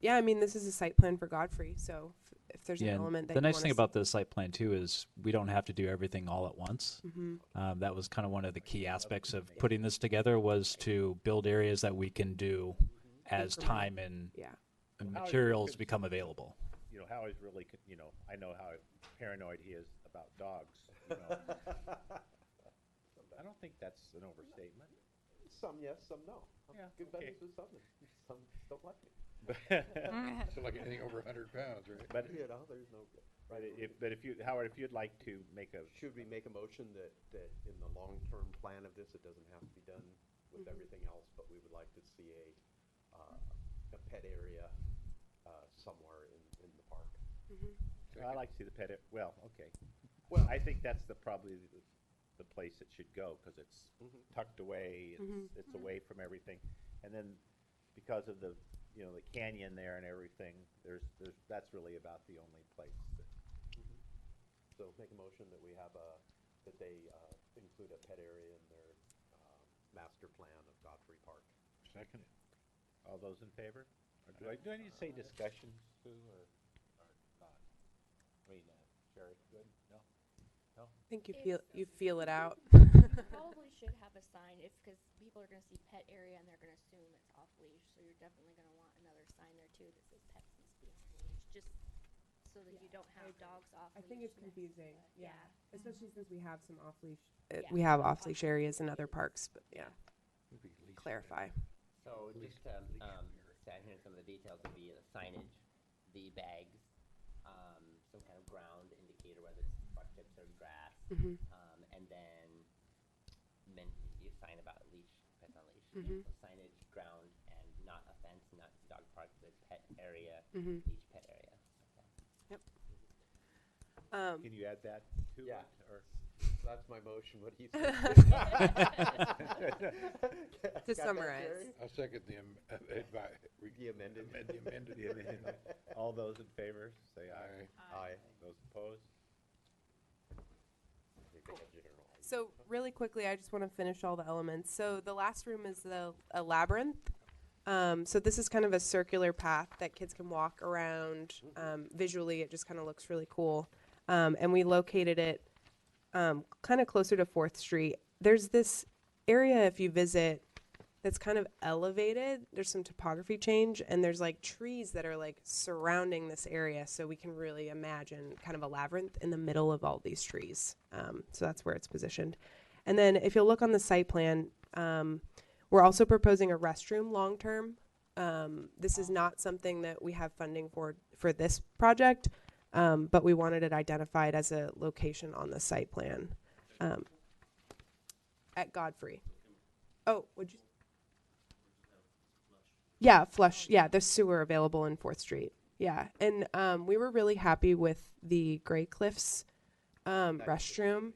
S9: Yeah, I mean, this is a site plan for Godfrey, so if there's an
S11: Yeah, and
S9: element that
S11: the
S9: you
S11: nice
S9: wanna
S11: thing
S9: see-
S11: about the site plan too is we don't have to do everything all at once.
S9: Mhm.
S11: That was kind of one of the key aspects of putting this together, was to build areas that we can do as
S9: Incremental.
S11: time and
S9: Yeah.
S11: and
S4: How is it
S11: materials
S4: good-
S11: become available.
S4: You know, Howie's really, I know how paranoid he is about dogs, you know. I don't think that's an overstatement.
S1: Some yes, some no.
S4: Yeah,
S1: Good
S4: okay.
S1: buddies with some, and some don't like me.
S3: So like anything over 100 pounds, right?
S4: But,
S1: You know, there's no.
S4: but if you, Howard, if you'd like to make a,
S1: Should we make a motion that in the long-term plan of this, it doesn't have to be done with everything else, but we would like to see a pet area somewhere in the park?
S4: I like to see the pet, well, okay.
S1: Well-
S4: I think that's probably the place it should go, because it's
S1: Mhm.
S4: tucked away, it's away from everything. And then, because of the canyon there and everything, that's really about the only place that.
S1: So make a motion that we have that they include a pet area in their master plan of Godfrey Park.
S3: Second.
S4: All those in favor? Or do I need to say discussion, Sue, or not? I mean, Sherry, good? No?
S9: I think you feel it out.
S12: Probably should have a sign because people are going to see pet area and they're going to assume it's off leash. So you're definitely going to want another sign there too that says pets must be on leash, just so that you don't have dogs off
S9: I
S12: leash.
S9: think it's
S12: next-
S9: confusing, yeah. Especially since we have some off-leash,
S12: Yeah.
S9: we have off-leash areas in other parks, but yeah,
S3: Maybe at least
S9: clarify.
S13: So just to stand here in some of the details would be the signage, the bags, some kind of ground indicator, whether it's rock chips or grass, and then you sign about leash, pets on leash. So signage, ground, and not a fence, not dog park, but pet area, leash pet area. Okay.
S4: Can you add that to it?
S1: Yeah.
S4: Or?
S1: That's my motion, what do you
S9: To
S1: think?
S9: summarize.
S3: I'll second the
S1: The amended.
S3: amended.
S4: All those in favor, say aye.
S1: Aye.
S4: Those opposed?
S9: So really quickly, I just want to finish all the elements. So the last room is a labyrinth. So this is kind of a circular path that kids can walk around. Visually, it just kind of looks really cool. And we located it kind of closer to 4th Street. There's this area, if you visit, that's kind of elevated. There's some topography change, and there's like trees that are like surrounding this area. So we can really imagine kind of a labyrinth in the middle of all these trees. So that's where it's positioned. And then if you'll look on the site plan, we're also proposing a restroom long-term. This is not something that we have funding for this project, but we wanted it identified as a location on the site plan. At Godfrey. Oh, would you? Yeah, flush. Yeah, there's sewer available in 4th Street. Yeah, and we were really happy with the Gray Cliffs restroom.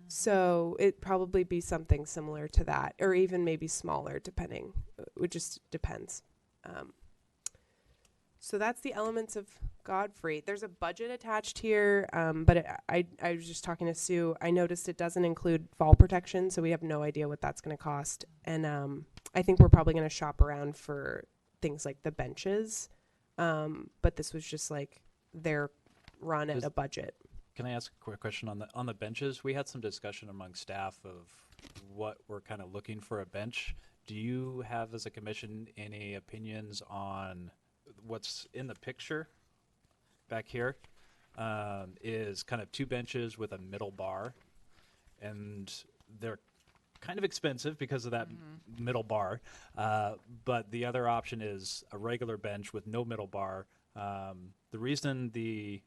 S9: So it'd probably be something similar to that, or even maybe smaller, depending. It just depends. So that's the elements of Godfrey. There's a budget attached here, but I was just talking to Sue. I noticed it doesn't include fall protection, so we have no idea what that's going to cost. And I think we're probably going to shop around for things like the benches. But this was just like their run at a budget.
S11: Can I ask a quick question on the benches? We had some discussion among staff of what we're kind of looking for a bench. Do you have, as a commission, any opinions on what's in the picture back here? Is kind of 2 benches with a middle bar, and they're kind of expensive because of that middle bar. But the other option is a regular bench with no middle bar. The reason the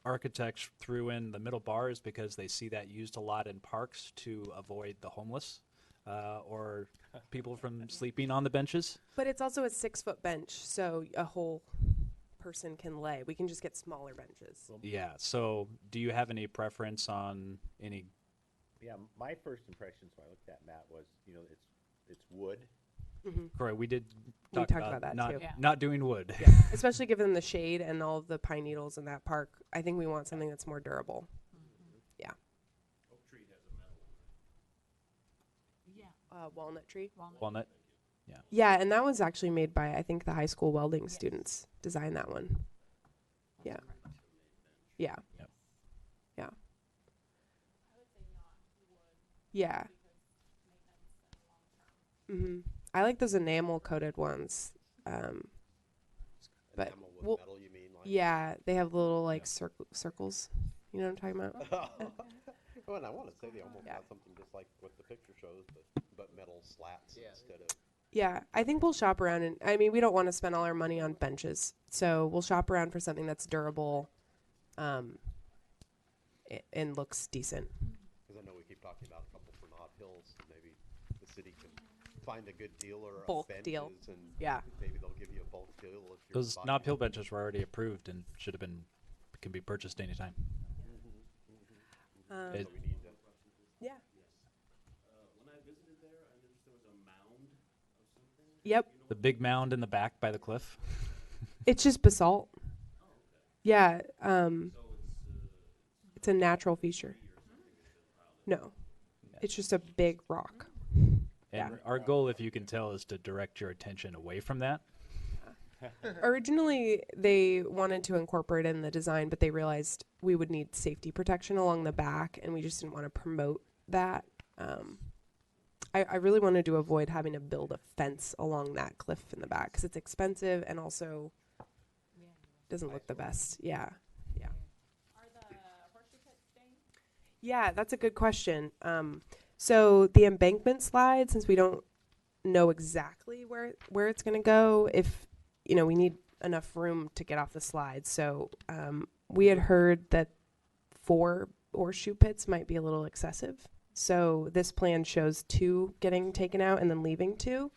S11: architects threw in the middle bars because they see that used a lot in parks to avoid the homeless or people from sleeping on the benches.
S9: But it's also a 6-foot bench, so a whole person can lay. We can just get smaller benches.
S11: Yeah. So, do you have any preference on any?
S4: Yeah, my first impressions when I looked at Matt was, it's wood.
S11: Correct. We did
S9: We
S11: talk
S9: talked
S11: about,
S9: about that
S11: not
S9: too.
S10: Yeah.
S11: not doing wood.
S9: Yeah, especially given the shade and all of the pine needles in that park. I think we want something that's more durable. Yeah.
S10: Yeah.
S9: Walnut tree.
S11: Walnut.
S9: Yeah, and that was actually made by, I think, the high school welding students designed that one. Yeah. Yeah.
S11: Yep.
S9: Yeah. Yeah. I like those enamel coated ones. But
S1: Enamel with
S9: we'll-
S1: metal, you mean? Like
S9: Yeah, they have little like circles. You know what I'm talking about?
S1: Well, and I want to say they almost
S9: Yeah.
S1: got something just like what the picture shows, but metal slats instead of.
S9: Yeah, I think we'll shop around, and I mean, we don't want to spend all our money on benches, so we'll shop around for something that's durable, and looks decent.
S1: Because I know we keep talking about a couple for Nob Hills, and maybe the city can find a good deal or
S9: Bulk
S1: benches,
S9: deal.
S1: and
S9: Yeah.
S1: maybe they'll give you a bulk deal if you're
S11: Those
S1: buying
S11: Knob Hill
S1: it.
S11: benches were already approved and should have been can be purchased anytime. It-
S1: So we need to.
S9: Yeah.
S14: When I visited there, I noticed there was a mound of something.
S9: Yep.
S11: The big mound in the back by the cliff.
S9: It's just basalt. Yeah. It's a natural feature. No, it's just a big rock.
S11: And our goal, if you can tell, is to direct your attention away from that.
S9: Originally, they wanted to incorporate it in the design, but they realized we would need safety protection along the back, and we just didn't want to promote that. I really wanted to avoid having to build a fence along that cliff in the back because it's expensive and also doesn't look the best. Yeah, yeah.
S2: Are the horseshoe pits staying?
S9: Yeah, that's a good question. So the embankment slide, since we don't know exactly where it's going to go, if we need enough room to get off the slide. So we had heard that 4 horseshoe pits might be a little excessive. So this plan shows 2 getting taken out and then leaving 2,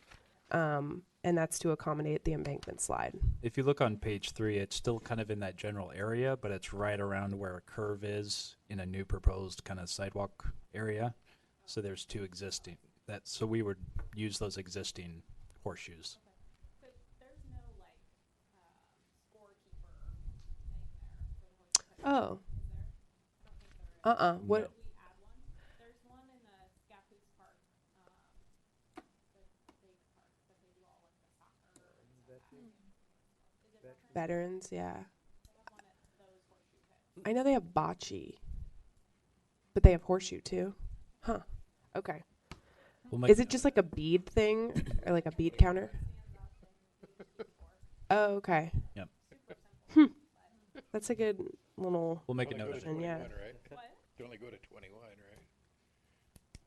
S9: and that's to accommodate the embankment slide.
S11: If you look on page 3, it's still kind of in that general area, but it's right around where a curve is in a new proposed kind of sidewalk area. So there's 2 existing. So we would use those existing horseshoes.
S2: So there's no like scorekeeper thing there for the horseshoe pits.
S9: Oh.
S2: Is there? I don't think there is.
S9: Uh-uh. What?
S2: Could we add one? There's one in the Scappoose Park, the big park that they do all like the soccer and stuff at. Is it
S9: Veterans,
S2: veterans?
S9: yeah.
S2: They have one at those horseshoe pits.
S9: I know they have bocce, but they have horseshoe too. Huh. Okay.
S11: We'll make
S9: Is it just like a bead thing or like a bead counter? Oh, okay.
S11: Yep.
S9: That's a good little.
S11: We'll make a
S3: Only
S11: note
S3: go
S11: of
S3: to
S11: it.
S9: And yeah.
S3: 21, right?
S2: What?
S3: You only go to 21, right?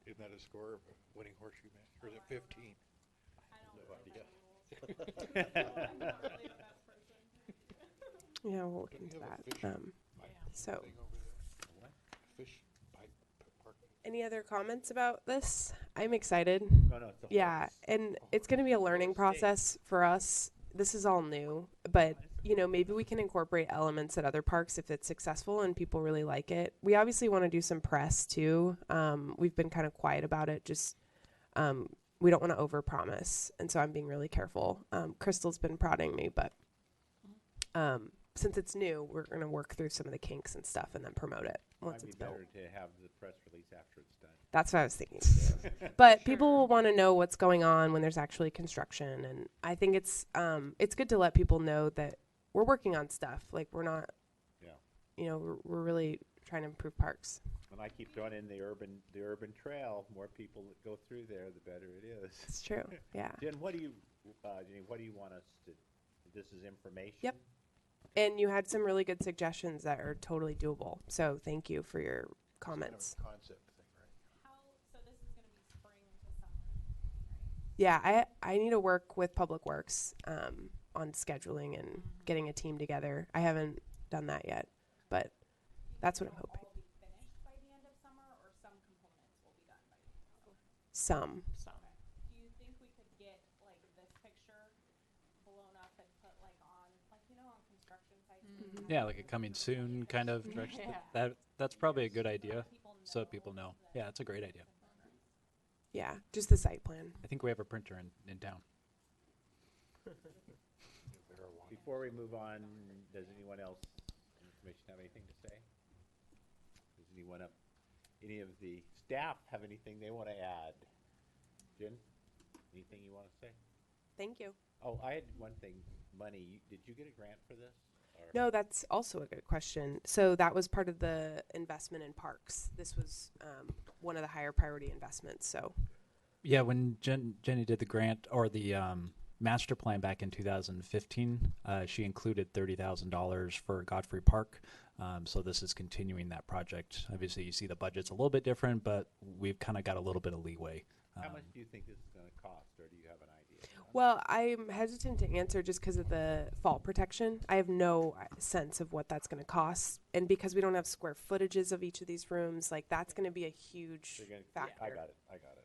S3: Isn't that a score of a winning horseshoe match? Or is it 15?
S2: I don't
S1: No
S2: know
S1: idea.
S2: I'm not really the best person.
S9: Yeah, we'll look
S3: Don't
S9: into
S3: you have a
S9: that.
S3: fish bike
S9: So,
S3: thing over there? Fish bike park.
S9: any other comments about this? I'm excited.
S4: No, it's a
S9: Yeah,
S4: horse.
S9: and it's going to be a learning process for us. This is all new, but maybe we can incorporate elements at other parks if it's successful and people really like it. We obviously want to do some press too. We've been kind of quiet about it. Just we don't want to overpromise, and so I'm being really careful. Crystal's been prodding me, but since it's new, we're going to work through some of the kinks and stuff, and then promote it once
S4: Might
S9: it's
S4: be
S9: built.
S4: better to have the press release after it's done.
S9: That's what I was thinking too. But people will want to know what's going on when there's actually construction, and I think it's good to let people know that we're working on stuff. Like we're not,
S4: Yeah.
S9: we're really trying to improve parks.
S4: When I keep throwing in the urban trail, more people that go through there, the better it is.
S9: It's true. Yeah.
S4: Jen, what do you want us to? This is information.
S9: Yep. And you had some really good suggestions that are totally doable. So thank you for your comments.
S3: Kind of a concept thing, right?
S2: So this is gonna be spring to summer, right?
S9: Yeah, I need to work with Public Works on scheduling and getting a team together. I haven't done that yet, but That's what I'm hoping.
S2: All be finished by the end of summer, or some components will be done by the end of summer?
S9: Some.
S2: Do you think we could get like this picture blown up and put like on, like, you know, on construction sites?
S11: Yeah, like a coming soon kind of direction. That's probably a good idea, so people know. Yeah, it's a great idea.
S9: Yeah, just the site plan.
S11: I think we have a printer in town.
S4: Before we move on, does anyone else in the commission have anything to say? Does any of the staff have anything they want to add? Jen, anything you want to say?
S9: Thank you.
S4: Oh, I had one thing, money. Did you get a grant for this? Or?
S9: No, that's also a good question. So that was part of the investment in parks. This was one of the higher priority investments. So
S11: Yeah, when Jenny did the grant or the master plan back in 2015, she included $30,000 for Godfrey Park. So this is continuing that project. Obviously, you see the budget's a little bit different, but we've kind of got a little bit of leeway.
S4: How much do you think this is going to cost, or do you have an idea?
S9: well, I'm hesitant to answer just because of the fault protection. I have no sense of what that's going to cost. And because we don't have square footages of each of these rooms, like that's going to be a huge factor.
S4: I got it.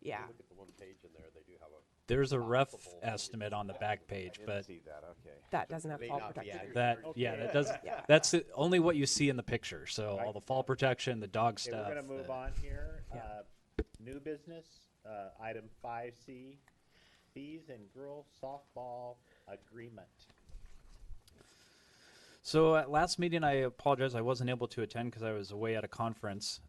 S9: Yeah.
S1: If you look at the one page in there, they do have a.
S11: There's a rough
S1: possible-
S11: estimate on the back page, but
S1: See that, okay.
S9: That doesn't have
S1: May
S9: fault
S1: not be
S9: protection.
S1: accurate.
S11: that does
S9: Yeah.
S11: that's only what you see in the picture. So all the fall protection, the dog
S4: Okay,
S11: stuff.
S4: we're going to move
S11: the-
S4: on here. New business, item 5C, fees and girls softball agreement.
S11: So at last meeting, I apologize, I wasn't able to attend because I was away at a conference.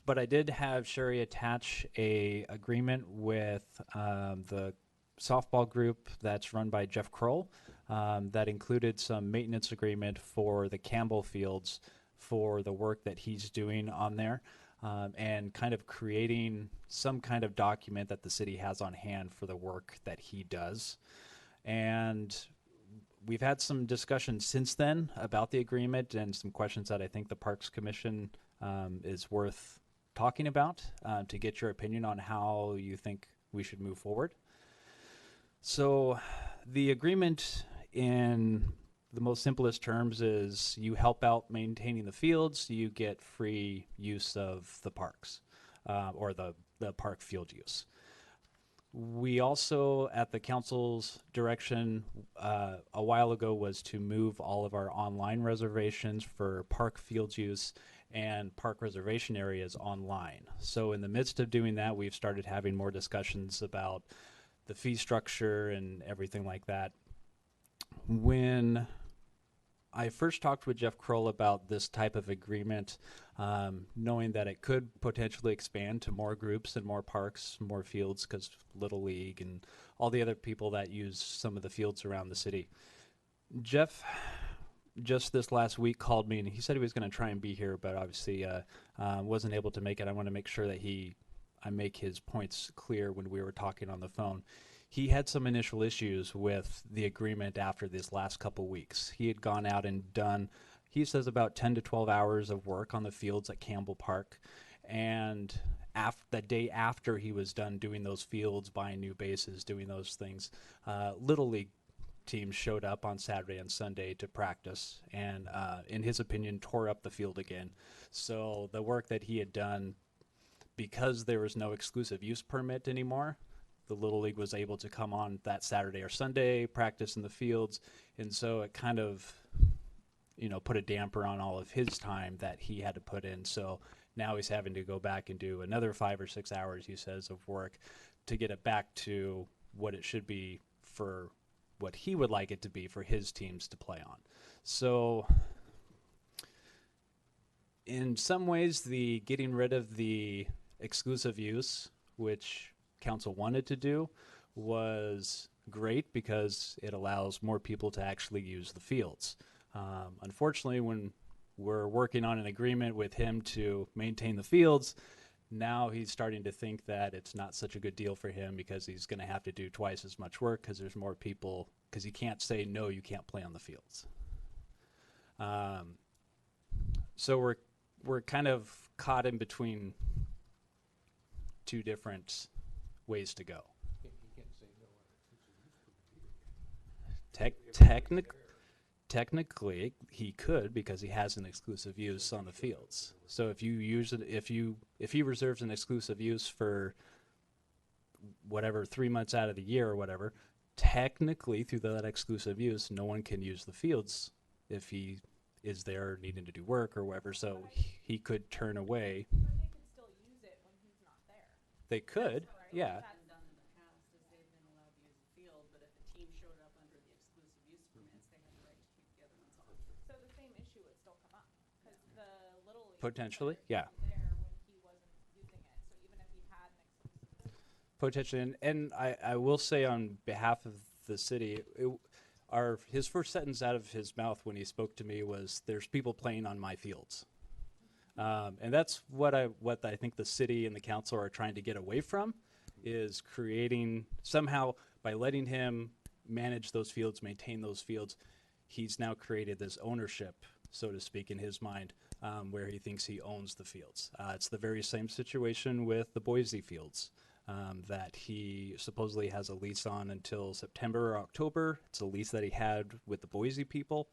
S11: But I did have Sherry attach a agreement with the softball group that's run by Jeff Kroll that included some maintenance agreement for the Campbell Fields for the work that he's doing on there. And kind of creating some kind of document that the city has on hand for the work that he does. And we've had some discussion since then about the agreement and some questions that I think the Parks Commission is worth talking about to get your opinion on how you think we should move forward. So the agreement in the most simplest terms is you help out maintaining the fields, you get free use of the parks or the park field use. We also, at the council's direction a while ago, was to move all of our online reservations for park field use and park reservation areas online. So in the midst of doing that, we've started having more discussions about the fee structure and everything like that. When I first talked with Jeff Kroll about this type of agreement, knowing that it could potentially expand to more groups and more parks, more fields, because Little League and all the other people that use some of the fields around the city. Jeff, just this last week, called me and he said he was going to try and be here, but obviously wasn't able to make it. I want to make sure that I make his points clear when we were talking on the phone. He had some initial issues with the agreement after this last couple weeks. He had gone out and done, he says, about 10 to 12 hours of work on the fields at Campbell Park. And the day after he was done doing those fields, buying new bases, doing those things, Little League teams showed up on Saturday and Sunday to practice and, in his opinion, tore up the field again. So the work that he had done, because there was no exclusive use permit anymore, the Little League was able to come on that Saturday or Sunday, practice in the fields, and so it kind of, put a damper on all of his time that he had to put in. So now he's having to go back and do another 5 or 6 hours, he says, of work to get it back to what it should be for what he would like it to be for his teams to play on. So in some ways, the getting rid of the exclusive use, which council wanted to do, was great because it allows more people to actually use the fields. Unfortunately, when we're working on an agreement with him to maintain the fields, now he's starting to think that it's not such a good deal for him because he's going to have to do twice as much work because there's more people, because he can't say, no, you can't play on the fields. So we're kind of caught in between two different ways to go. technically he could, because he has an exclusive use on the fields. So if you use it, if he reserves an exclusive use for whatever 3 months out of the year or whatever, technically through that exclusive use, no one can use the fields if he is there needing to do work or whatever. So he could turn away.
S2: But they could still use it when he's not there.
S11: They could, yeah.
S8: That's been done in the past, is they've been allowed to use the field, but if a team showed up under the exclusive use permits, they had the right to keep the other ones off.
S2: So the same issue would still come up, because the Little League.
S11: Potentially,
S2: wasn't
S11: yeah.
S2: There when he wasn't using it, so even if he had an exclusive.
S11: Potentially, and I will say on behalf of the city, his first sentence out of his mouth when he spoke to me was, "There's people playing on my fields," and that's what I think the city and the council are trying to get away from, is creating somehow by letting him manage those fields, maintain those fields. He's now created this ownership, so to speak, in his mind, where he thinks he owns the fields. It's the very same situation with the Boise fields. That he supposedly has a lease on until September or October. It's a lease that he had with the Boise people.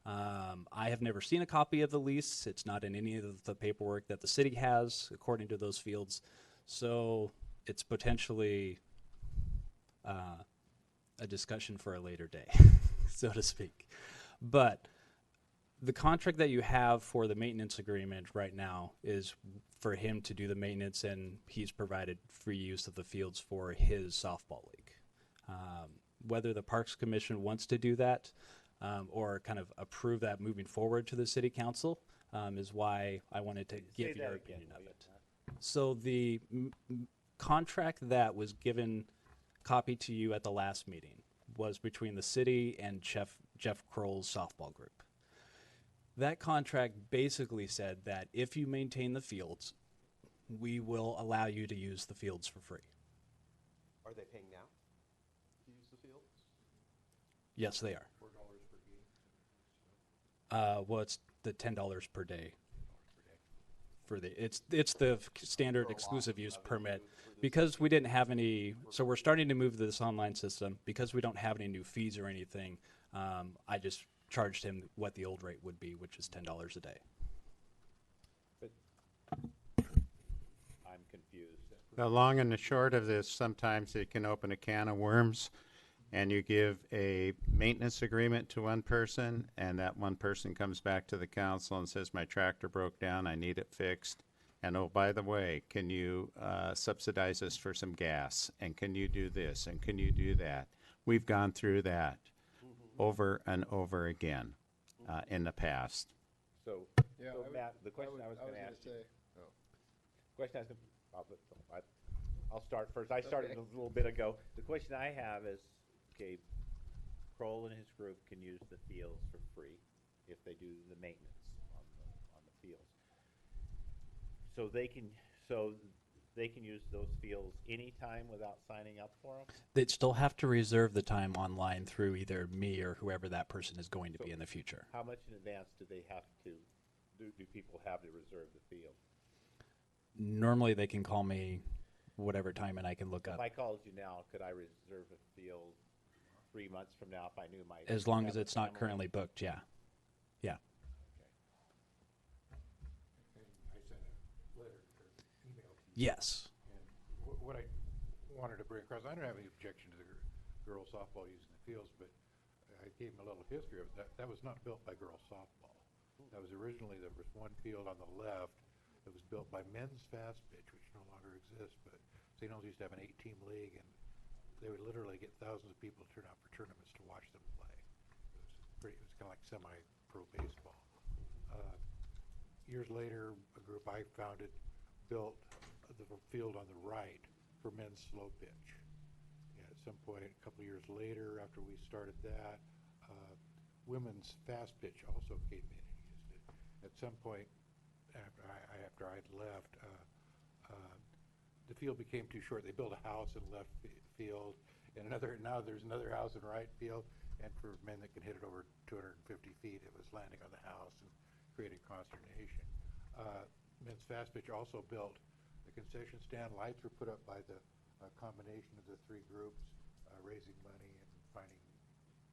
S11: I have never seen a copy of the lease. It's not in any of the paperwork that the city has, according to those fields. So it's potentially a discussion for a later day, so to speak. But the contract that you have for the maintenance agreement right now is for him to do the maintenance, and he's provided free use of the fields for his softball league. Whether the Parks Commission wants to do that or kind of approve that moving forward to the city council is why I wanted to give your opinion of it. So the contract that was given copy to you at the last meeting was between the city and Jeff Kroll's softball group. That contract basically said that if you maintain the fields, we will allow you to use the fields for free.
S1: Are they paying now to use the fields?
S11: Yes, they are.
S3: $4 per game.
S11: Well, it's the $10 per day. For it's the standard exclusive use permit. Because we didn't have any, so we're starting to move to this online system. Because we don't have any new fees or anything, I just charged him what the old rate would be, which is $10 a day.
S4: But I'm confused.
S7: The long and the short of this, sometimes it can open a can of worms, and you give a maintenance agreement to one person, and that one person comes back to the council and says, my tractor broke down, I need it fixed. And oh, by the way, can you subsidize us for some gas? And can you do this? And can you do that? We've gone through that over and over again in the past.
S4: So,
S3: Yeah,
S4: so
S3: I would-
S4: Matt, the question I was gonna ask you. Question I was gonna, I'll start first. I started
S3: Okay.
S4: a little bit ago. The question I have is, okay, Kroll and his group can use the fields for free if they do the maintenance on the fields. So they can use those fields anytime without signing up for them?
S11: They'd still have to reserve the time online through either me or whoever that person is going to be in the future.
S4: How much in advance do they have to, do people have to reserve the field?
S11: Normally, they can call me whatever time, and I can look
S4: If
S11: up.
S4: I called you now, could I reserve a field 3 months from now if I knew my?
S11: As long as
S4: have a
S11: it's not
S4: family?
S11: currently booked, yeah. Yeah.
S3: I sent a letter or email to you.
S11: Yes.
S3: And what I wanted to bring across, I don't have any objection to the girls softball using the fields, but I gave them a little history of it. That was not built by girls softball. That was originally, there was one field on the left that was built by men's fast pitch, which no longer exists, but St. Helens used to have an 8-team league, and they would literally get thousands of people to turn out for tournaments to watch them play. It was kind of like semi-pro baseball. Years later, a group I founded built the field on the right for men's slow pitch. And at some point, a couple of years later, after we started that, women's fast pitch also came in and used it. At some point, after I'd left, the field became too short. They built a house in left field, and now there's another house in right field. And for men that can hit it over 250 feet, it was landing on the house and created consternation. Men's fast pitch also built the concession stand. Lights were put up by the combination of the three groups, raising money and finding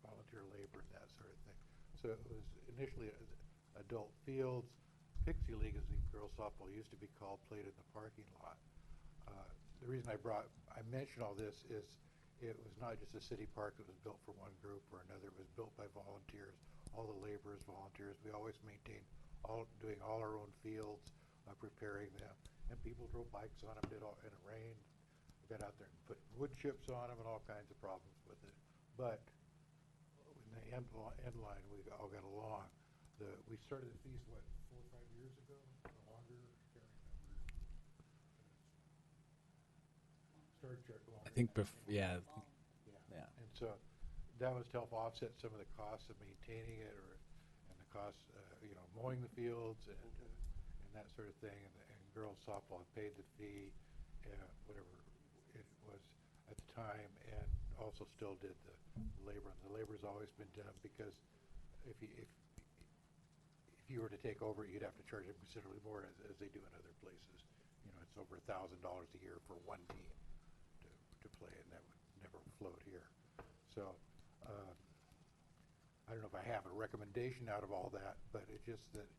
S3: volunteer labor and that sort of thing. So So it was initially adult fields. Pixie League, as the girls softball used to be called, played in the parking lot. The reason I mention all this is it was not just a city park that was built for one group or another. It was built by volunteers, all the laborers, volunteers. We always maintained doing all our own fields, preparing them. And people drove bikes on them, did all in the rain. We got out there and put wood chips on them and all kinds of problems with it. But in the end line, we all got along. We started these, 4 or 5 years ago, or longer? Can't remember.
S11: I think, yeah. Yeah.
S3: And so that was to help offset some of the costs of maintaining it, and the costs, mowing the fields and that sort of thing. And girls softball paid the fee, whatever it was at the time, and also still did the labor. And the labor's always been done, because if you were to take over, you'd have to charge them considerably more, as they do in other places. It's over $1,000 a year for one team to play, and that would never float here. So I don't know if I have a recommendation out of all that, but it's just that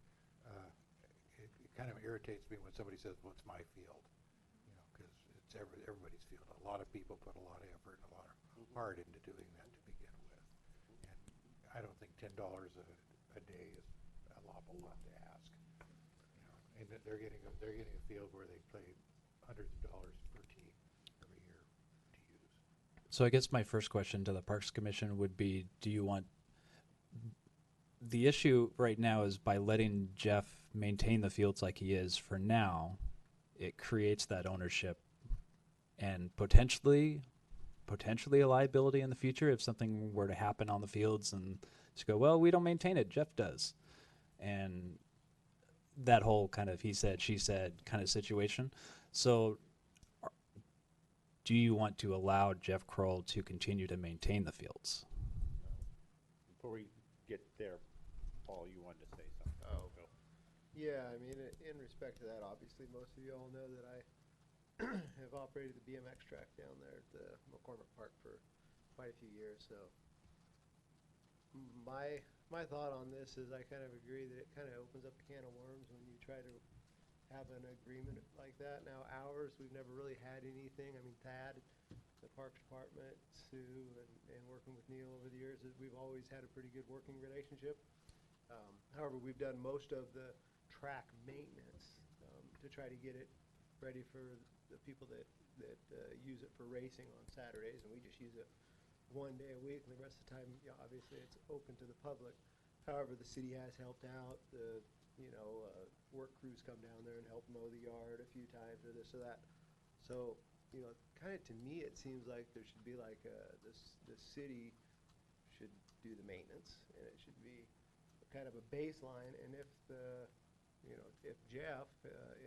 S3: it kind of irritates me when somebody says, well, it's my field, because it's everybody's field. A lot of people put a lot of effort and a lot of heart into doing that to begin with. And I don't think $10 a day is an awful lot to ask. And that they're getting a field where they play hundreds of dollars per team every year to use.
S11: So I guess my first question to the Parks Commission would be, do you want, the issue right now is by letting Jeff maintain the fields like he is for now, it creates that ownership and potentially a liability in the future if something were to happen on the fields and just go, well, we don't maintain it, Jeff does. And that whole kind of he said, she said kind of situation. So do you want to allow Jeff Kroll to continue to maintain the fields?
S4: Before we get there, Paul, you wanted to say something.
S15: Oh.
S4: Go.
S15: Yeah, I mean, in respect to that, obviously, most of you all know that I have operated the BMX track down there at the McCormick Park for quite a few years. So my thought on this is I kind of agree that it kind of opens up a can of worms when you try to have an agreement like that. Now, ours, we've never really had anything. I mean, Thad, the Parks Department, Sue, and working with Neil over the years, we've always had a pretty good working relationship. However, we've done most of the track maintenance to try to get it ready for the people that use it for racing on Saturdays, and we just use it one day a week, and the rest of the time, obviously, it's open to the public. However, the city has helped out. Work crews come down there and help mow the yard a few times or this or that. So, kind of to me, it seems like there should be like the city should do the maintenance, and it should be kind of a baseline. And if if Jeff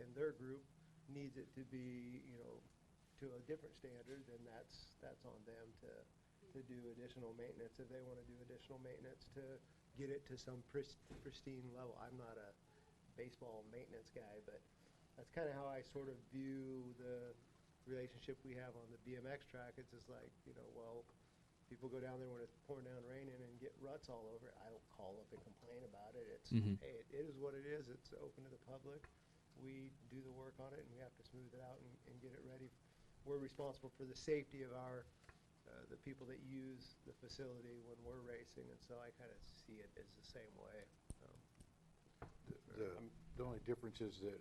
S15: and their group needs it to be, to a different standard, then that's on them to do additional maintenance if they want to do additional maintenance to get it to some pristine level. I'm not a baseball maintenance guy, but that's kind of how I sort of view the relationship we have on the BMX track. It's just like, well, people go down there when it's pouring down raining and get ruts all over it. I don't call up and complain about it. It's, hey, it is what it is. It's open to the public. We do the work on it, and we have to smooth it out and get it ready. We're responsible for the safety of the people that use the facility when we're racing, and so I kind of see it as the same way.
S3: The only difference is that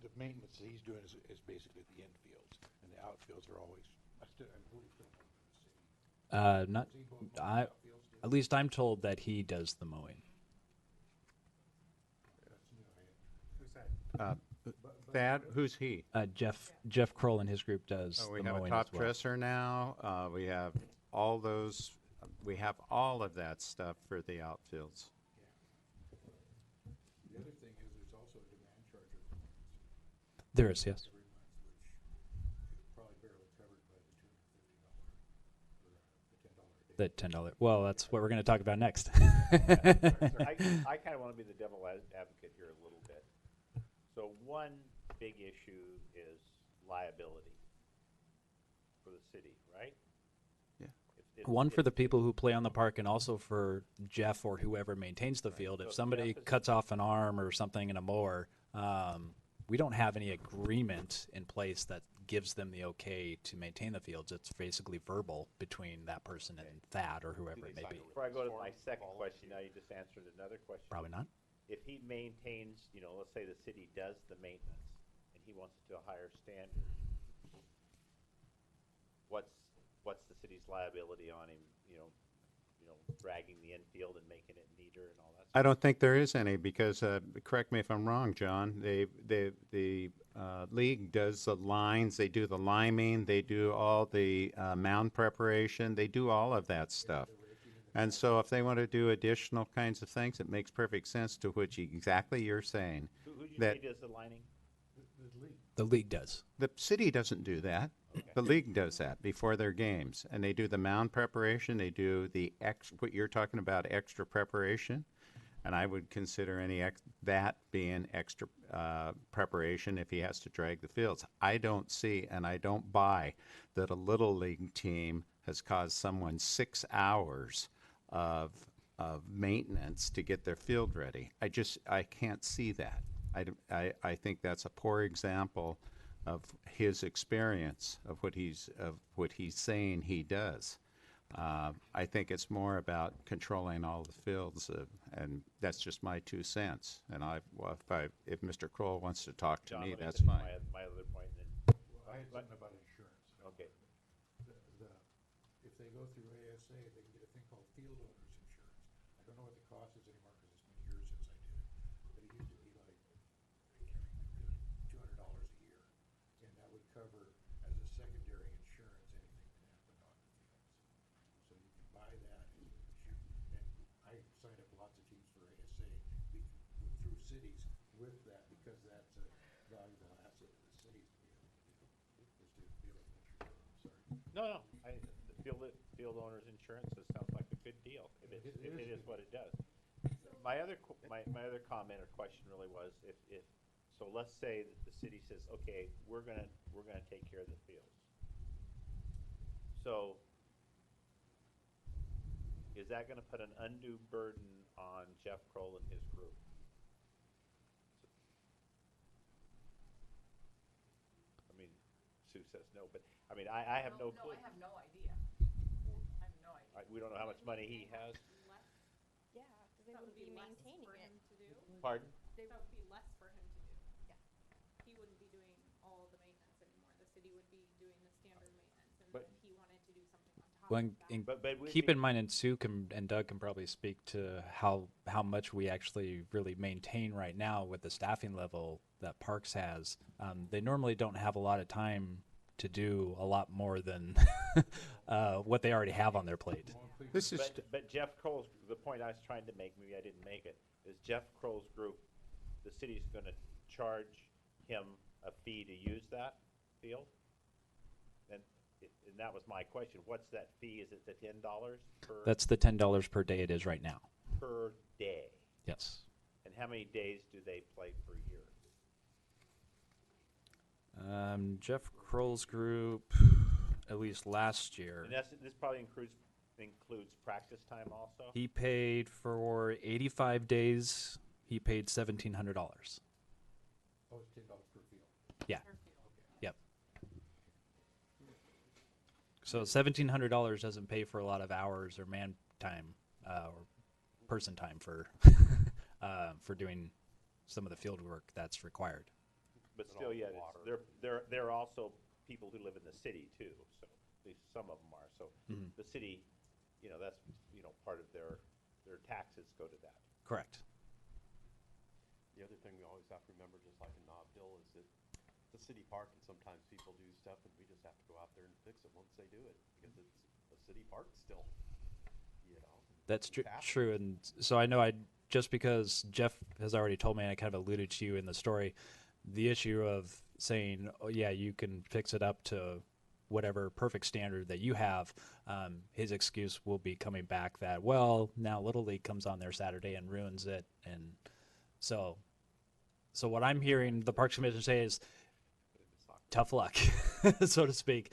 S3: the maintenance that he's doing is basically the infields, and the outfields are always, I believe, still owned by the city.
S11: At least I'm told that he does the mowing.
S7: Thad, who's he?
S11: Jeff Kroll and his group does
S7: We
S11: the
S7: have a
S11: mowing
S7: top
S11: as well.
S7: dresser now. We have all those. We have all of that stuff for the outfields.
S3: The other thing is there's also a demand charge
S11: There is, yes.
S3: every month, which is probably barely covered by the $250 or the $10 a day.
S11: The $10. Well, that's what we're going to talk about next.
S4: I kind of want to be the devil advocate here a little bit. So one big issue is liability for the city, right?
S7: Yeah.
S4: If
S11: One for the people who play on the park, and also for Jeff or whoever maintains the field.
S4: So
S11: If
S4: if
S11: somebody
S4: Jeff is-
S11: cuts off an arm or something in a mower, we don't have any agreement in place that gives them the okay to maintain the fields. It's basically verbal between that person and Thad or whoever it may be.
S4: Before I go to my second question, now you just answered another question.
S11: Probably not.
S4: If he maintains, let's say the city does the maintenance, and he wants it to a higher standard, what's the city's liability on him, dragging the infield and making it neater and all that?
S7: I don't think there is any because, correct me if I'm wrong, John, the league does the lines, they do the liming, they do all the mound preparation, they do all of that stuff. And so if they want to do additional kinds of things, it makes perfect sense to which exactly you're saying.
S4: Who do you
S7: that
S4: say does the lining?
S11: The league does.
S7: The city doesn't do that. The league does that before their games, and they do the mound preparation. They do the what you're talking about, extra preparation, and I would consider that being extra preparation if he has to drag the fields. I don't see, and I don't buy that a little league team has caused someone 6 hours of maintenance to get their field ready. I can't see that. I think that's a poor example of his experience of what he's saying he does. I think it's more about controlling all the fields, and that's just my 2 cents. And if Mr. Kroll wants to talk to
S4: John,
S7: me,
S4: let me
S7: that's
S4: finish
S7: fine.
S4: My other point then.
S3: I had something about insurance.
S4: Okay.
S3: If they go through ASA, they can get a thing called field owners insurance. I don't know what the cost is anymore because it's been years since I did it, but it used to be like, $200 a year. And that would cover as a secondary insurance anything that happened on the fields. So you can buy that and I signed up lots of teams for ASA through cities with that because that's a valuable asset to the cities to be able to do, is to be able to insure. Sorry.
S4: No, the field owner's insurance, it sounds like a good deal. It is what it does. My other comment or question really was so let's say that the city says, okay, we're gonna take care of the fields. So is that gonna put an undue burden on Jeff Kroll and his group? I mean, Sue says no, but I have no clue.
S2: I have no idea. I have no idea.
S4: We don't know how much money he has.
S12: Yeah, because they
S2: That would
S12: wouldn't be
S2: be less
S12: maintaining
S2: for
S12: it.
S2: him to do.
S4: Pardon?
S2: That would be less for him to do. Yeah. He wouldn't be doing all of the maintenance anymore. The city would be doing the standard maintenance, and
S4: But-
S2: then he wanted to do something on top
S11: Well,
S2: of that.
S4: But we
S11: keep
S4: think-
S11: in mind, and Sue and Doug can probably speak to how much we actually really maintain right now with the staffing level that Parks has. They normally don't have a lot of time to do a lot more than what they already have on their plate.
S7: This is
S4: But Jeff Kroll's, the point I was trying to make, maybe I didn't make it, is Jeff Kroll's group, the city's gonna charge him a fee to use that field? And that was my question. What's that fee? Is it the $10
S11: That's the $10 per day it is right now.
S4: per day?
S11: Yes.
S4: And how many days do they play per year?
S11: Jeff Kroll's group, at least last year,
S4: And this probably includes practice time also?
S11: he paid for 85 days. He paid $1,700.
S3: Oh, it's $10 per field.
S11: Yeah. Yep. So $1,700 doesn't pay for a lot of hours or man time or person time for doing some of the field work that's required.
S4: But still, yeah, they're also people who live in the city too, so at least some of them are. So the city, that's, part of their taxes go to that.
S11: Correct.
S1: The other thing we always have to remember, just like in Nob Hill, is that it's a city park, and sometimes people do stuff, and we just have to go out there and fix it once they do it, because it's a city park still,
S11: That's
S1: It's happening.
S11: true, and so I know just because Jeff has already told me, and I kind of alluded to you in the story, the issue of saying, oh yeah, you can fix it up to whatever perfect standard that you have, his excuse will be coming back that, well, now Little League comes on there Saturday and ruins it, and so what I'm hearing the Parks Commission say is, tough luck. so to speak.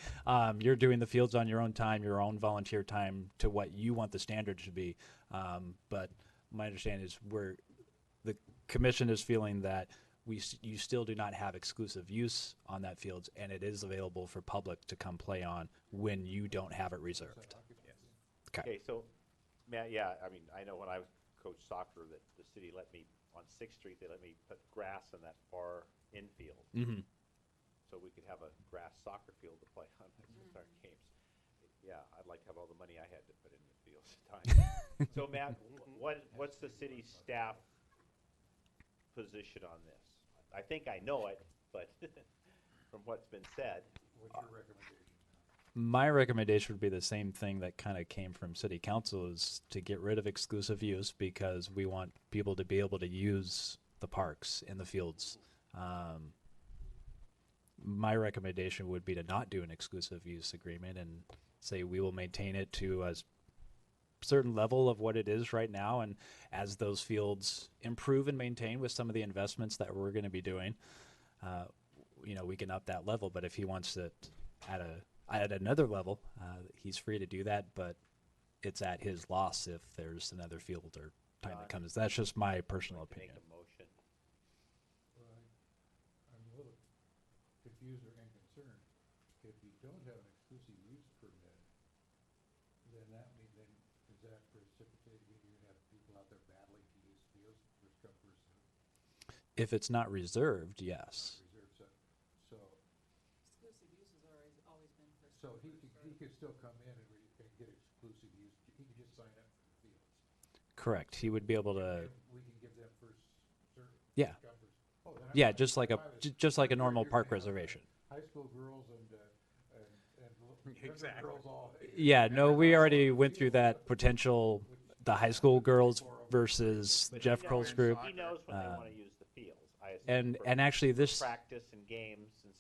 S11: You're doing the fields on your own time, your own volunteer time to what you want the standard to be. But my understanding is where the commission is feeling that you still do not have exclusive use on that fields, and it is available for public to come play on when you don't have it reserved.
S4: Okay, so, Matt, yeah, I mean, I know when I coached soccer that the city let me, on Sixth Street, they let me put grass in that far infield.
S11: Mm-hmm.
S4: So we could have a grass soccer field to play on with our games. Yeah, I'd like to have all the money I had to put in the fields at times. So Matt, what's the city staff position on this? I think I know it, but from what's been said.
S3: What's your recommendation?
S11: My recommendation would be the same thing that kind of came from city council, is to get rid of exclusive use, because we want people to be able to use the parks and the fields. My recommendation would be to not do an exclusive use agreement and say we will maintain it to a certain level of what it is right now, and as those fields improve and maintain with some of the investments that we're going to be doing, we can up that level. But if he wants it at another level, he's free to do that, but it's at his loss if there's another field or time that comes. That's just my personal opinion.
S4: Make a motion.
S3: Well, I'm a little confused and concerned. If you don't have an exclusive use permit, then does that precipitate, you're gonna have people out there battling to use fields, first come, first served?
S11: If it's not reserved, yes.
S3: Reserved, so
S8: Exclusive use has always been for.
S3: So he could still come in and get exclusive use, he could just sign up for the fields.
S11: Correct. He would be able to.
S3: We can give them first serve.
S11: Yeah.
S3: Come first. Oh, then
S11: Yeah,
S3: I'm
S11: just like a normal park reservation.
S3: high school girls and exactly. Girls all.
S11: Yeah, no, we already went through that potential, the high school girls versus Jeff Kroll's group.
S4: He knows when they want to use the fields. I assume
S11: And
S4: for
S11: actually this
S4: practice and games and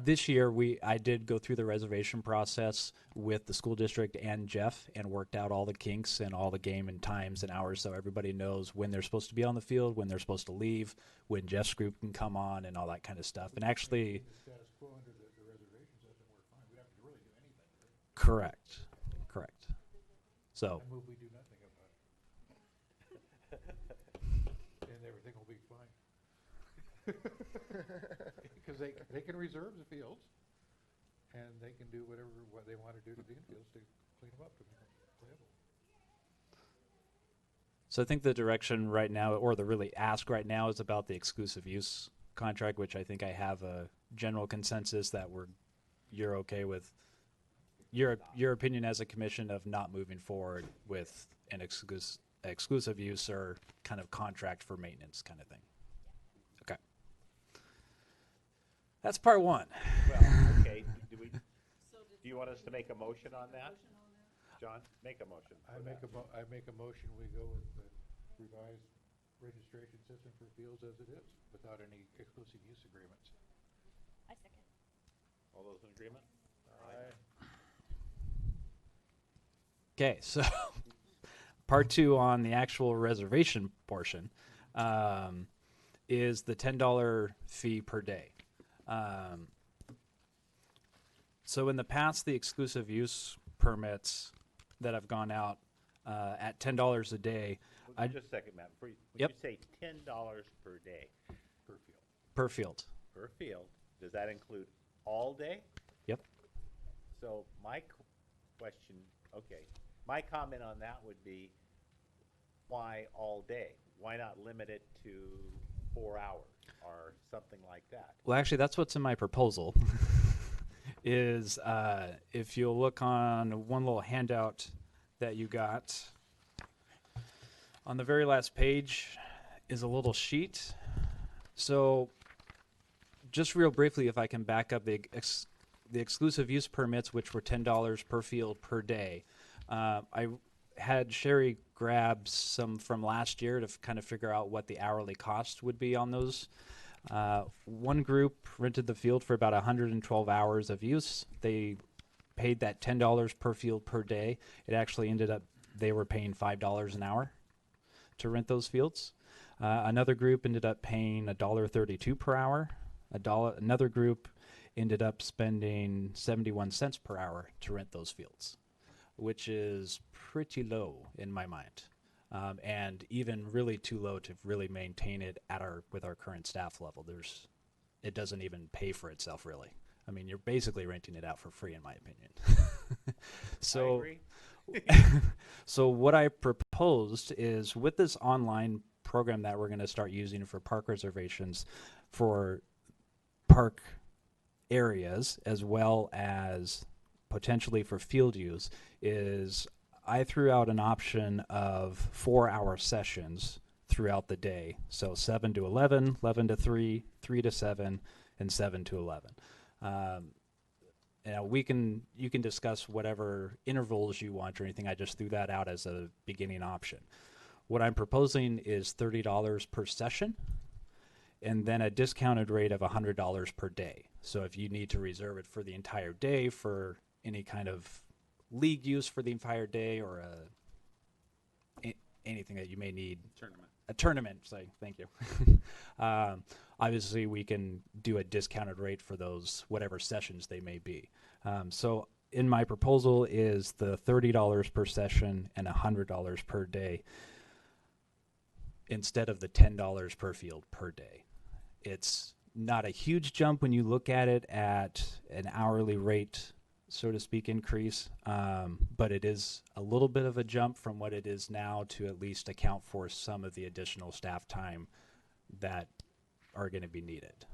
S11: this year I did go through the reservation process with the school district and Jeff and worked out all the kinks and all the game and times and hours, so everybody knows when they're supposed to be on the field, when they're supposed to leave, when Jeff's group can come on, and all that kind of stuff. And actually,
S3: The status quo under the reservation system, we're fine, we don't have to really do anything, right?
S11: correct. So
S3: I move we do nothing about it. And everything will be fine. Because they can reserve the fields, and they can do what they want to do to the infields to clean them up to make them playable.
S11: So I think the direction right now, or the really ask right now, is about the exclusive use contract, which I think I have a general consensus that you're okay with. Your opinion as a commission of not moving forward with an exclusive use or kind of contract for maintenance kind of thing. Okay. That's part one.
S4: well, okay, do you want us to make a motion on that? John, make a motion.
S3: I make a motion, we go with the revised registration system for fields as it is, without any exclusive use agreements.
S12: I second.
S4: All those in agreement?
S11: Okay, so part two on the actual reservation portion is the $10 fee per day. So in the past, the exclusive use permits that have gone out at $10 a day.
S4: Just a second, Matt. When
S11: Yep.
S4: you say $10 per day,
S11: Per field.
S4: per field, does that include all day?
S11: Yep.
S4: So my question, my comment on that would be, why all day? Why not limit it to 4 hours or something like that?
S11: Well, actually, that's what's in my proposal. Is if you'll look on one little handout that you got, on the very last page is a little sheet. So just real briefly, if I can back up the exclusive use permits, which were $10 per field per day. I had Sherry grab some from last year to kind of figure out what the hourly cost would be on those. One group rented the field for about 112 hours of use. They paid that $10 per field per day. It actually ended up they were paying $5 an hour to rent those fields. Another group ended up paying $1.32 per hour. Another group ended up spending 71 cents per hour to rent those fields, which is pretty low in my mind. And even really too low to really maintain it at with our current staff level. It doesn't even pay for itself really. I mean, you're basically renting it out for free in my opinion. So,
S4: I agree.
S11: so what I proposed is with this online program that we're going to start using for park reservations for park areas as well as potentially for field use, is I threw out an option of 4-hour sessions throughout the day. So 7 to 11, 11 to 3, 3 to 7, and 7 to 11. You can discuss whatever intervals you want or anything. I just threw that out as a beginning option. What I'm proposing is $30 per session and then a discounted rate of $100 per day. So if you need to reserve it for the entire day for any kind of league use for the entire day or anything that you may need. A tournament, say, thank you. Obviously, we can do a discounted rate for those, whatever sessions they may be. So in my proposal is the $30 per session and $100 per day instead of the $10 per field per day. It's not a huge jump when you look at it at an hourly rate, so to speak, increase, but it is a little bit of a jump from what it is now to at least account for some of the additional staff time that are going to be needed.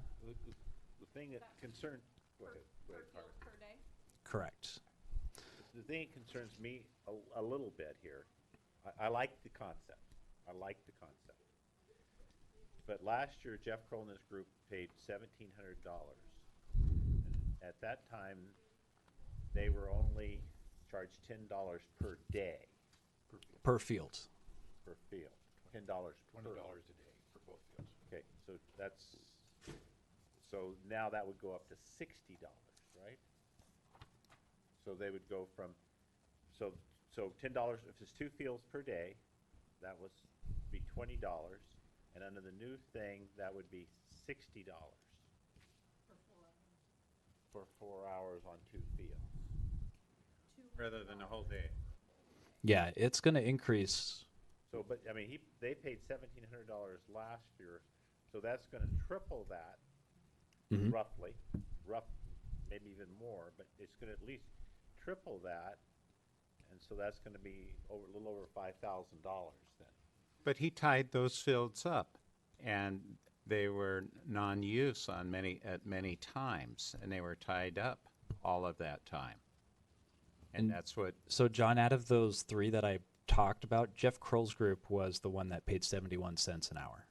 S4: The thing that concerns, go ahead, Carmen.
S2: Per day?
S11: Correct.
S4: The thing that concerns me a little bit here, I like the concept. I like the concept. But last year, Jeff Kroll and his group paid $1,700. At that time, they were only charged $10 per day.
S11: Per field.
S4: Per field. $10
S3: $20 a day for both fields.
S4: Okay, so now that would go up to $60, right? So they would go from, so $10, if it's 2 fields per day, that would be $20. And under the new thing, that would be $60 for 4 hours on 2 fields.
S7: Rather than a whole day.
S11: Yeah, it's going to increase.
S4: So, but I mean, they paid $1,700 last year, so that's going to triple that, roughly, maybe even more, but it's going to at least triple that, and so that's going to be a little over $5,000 then.
S7: But he tied those fields up, and they were non-use at many times, and they were tied up all of that time. And that's what.
S11: So, John, out of those 3 that I talked about, Jeff Kroll's group was the one that paid 71 cents an hour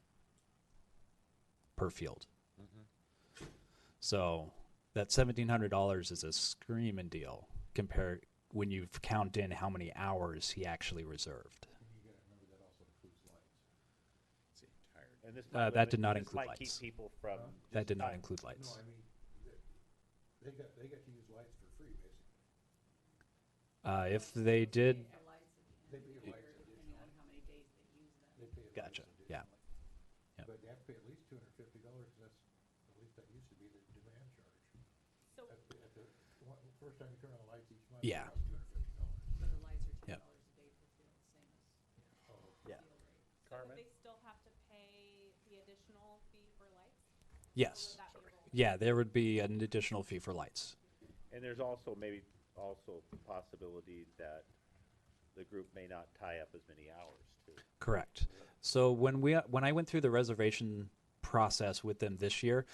S11: per field. So that $1,700 is a screaming deal compared when you count in how many hours he actually reserved.
S4: And this
S11: That did not include
S4: might keep
S11: lights.
S4: people from.
S11: That did not include lights.
S3: No, I mean, they get to use lights for free, basically.
S11: If they did,
S3: They pay lights additionally. They pay
S11: gotcha.
S3: lights
S11: Yeah.
S3: additionally. But they have to pay at least $250, because that's, at least that used to be the demand charge.
S2: So,
S3: First time you turn on the lights each month,
S11: Yeah.
S3: it costs $250.
S8: So the lights are
S11: Yep.
S8: $10 a day per field, same as
S4: Yeah.
S8: field rate.
S2: so
S4: Carmen?
S2: would they still have to pay the additional fee for lights?
S11: Yes.
S2: Or would that be rolled?
S11: Yeah, there would be an additional fee for lights.
S4: And there's also maybe also the possibility that the group may not tie up as many hours too.
S11: Correct. So when I went through the reservation process with them this year,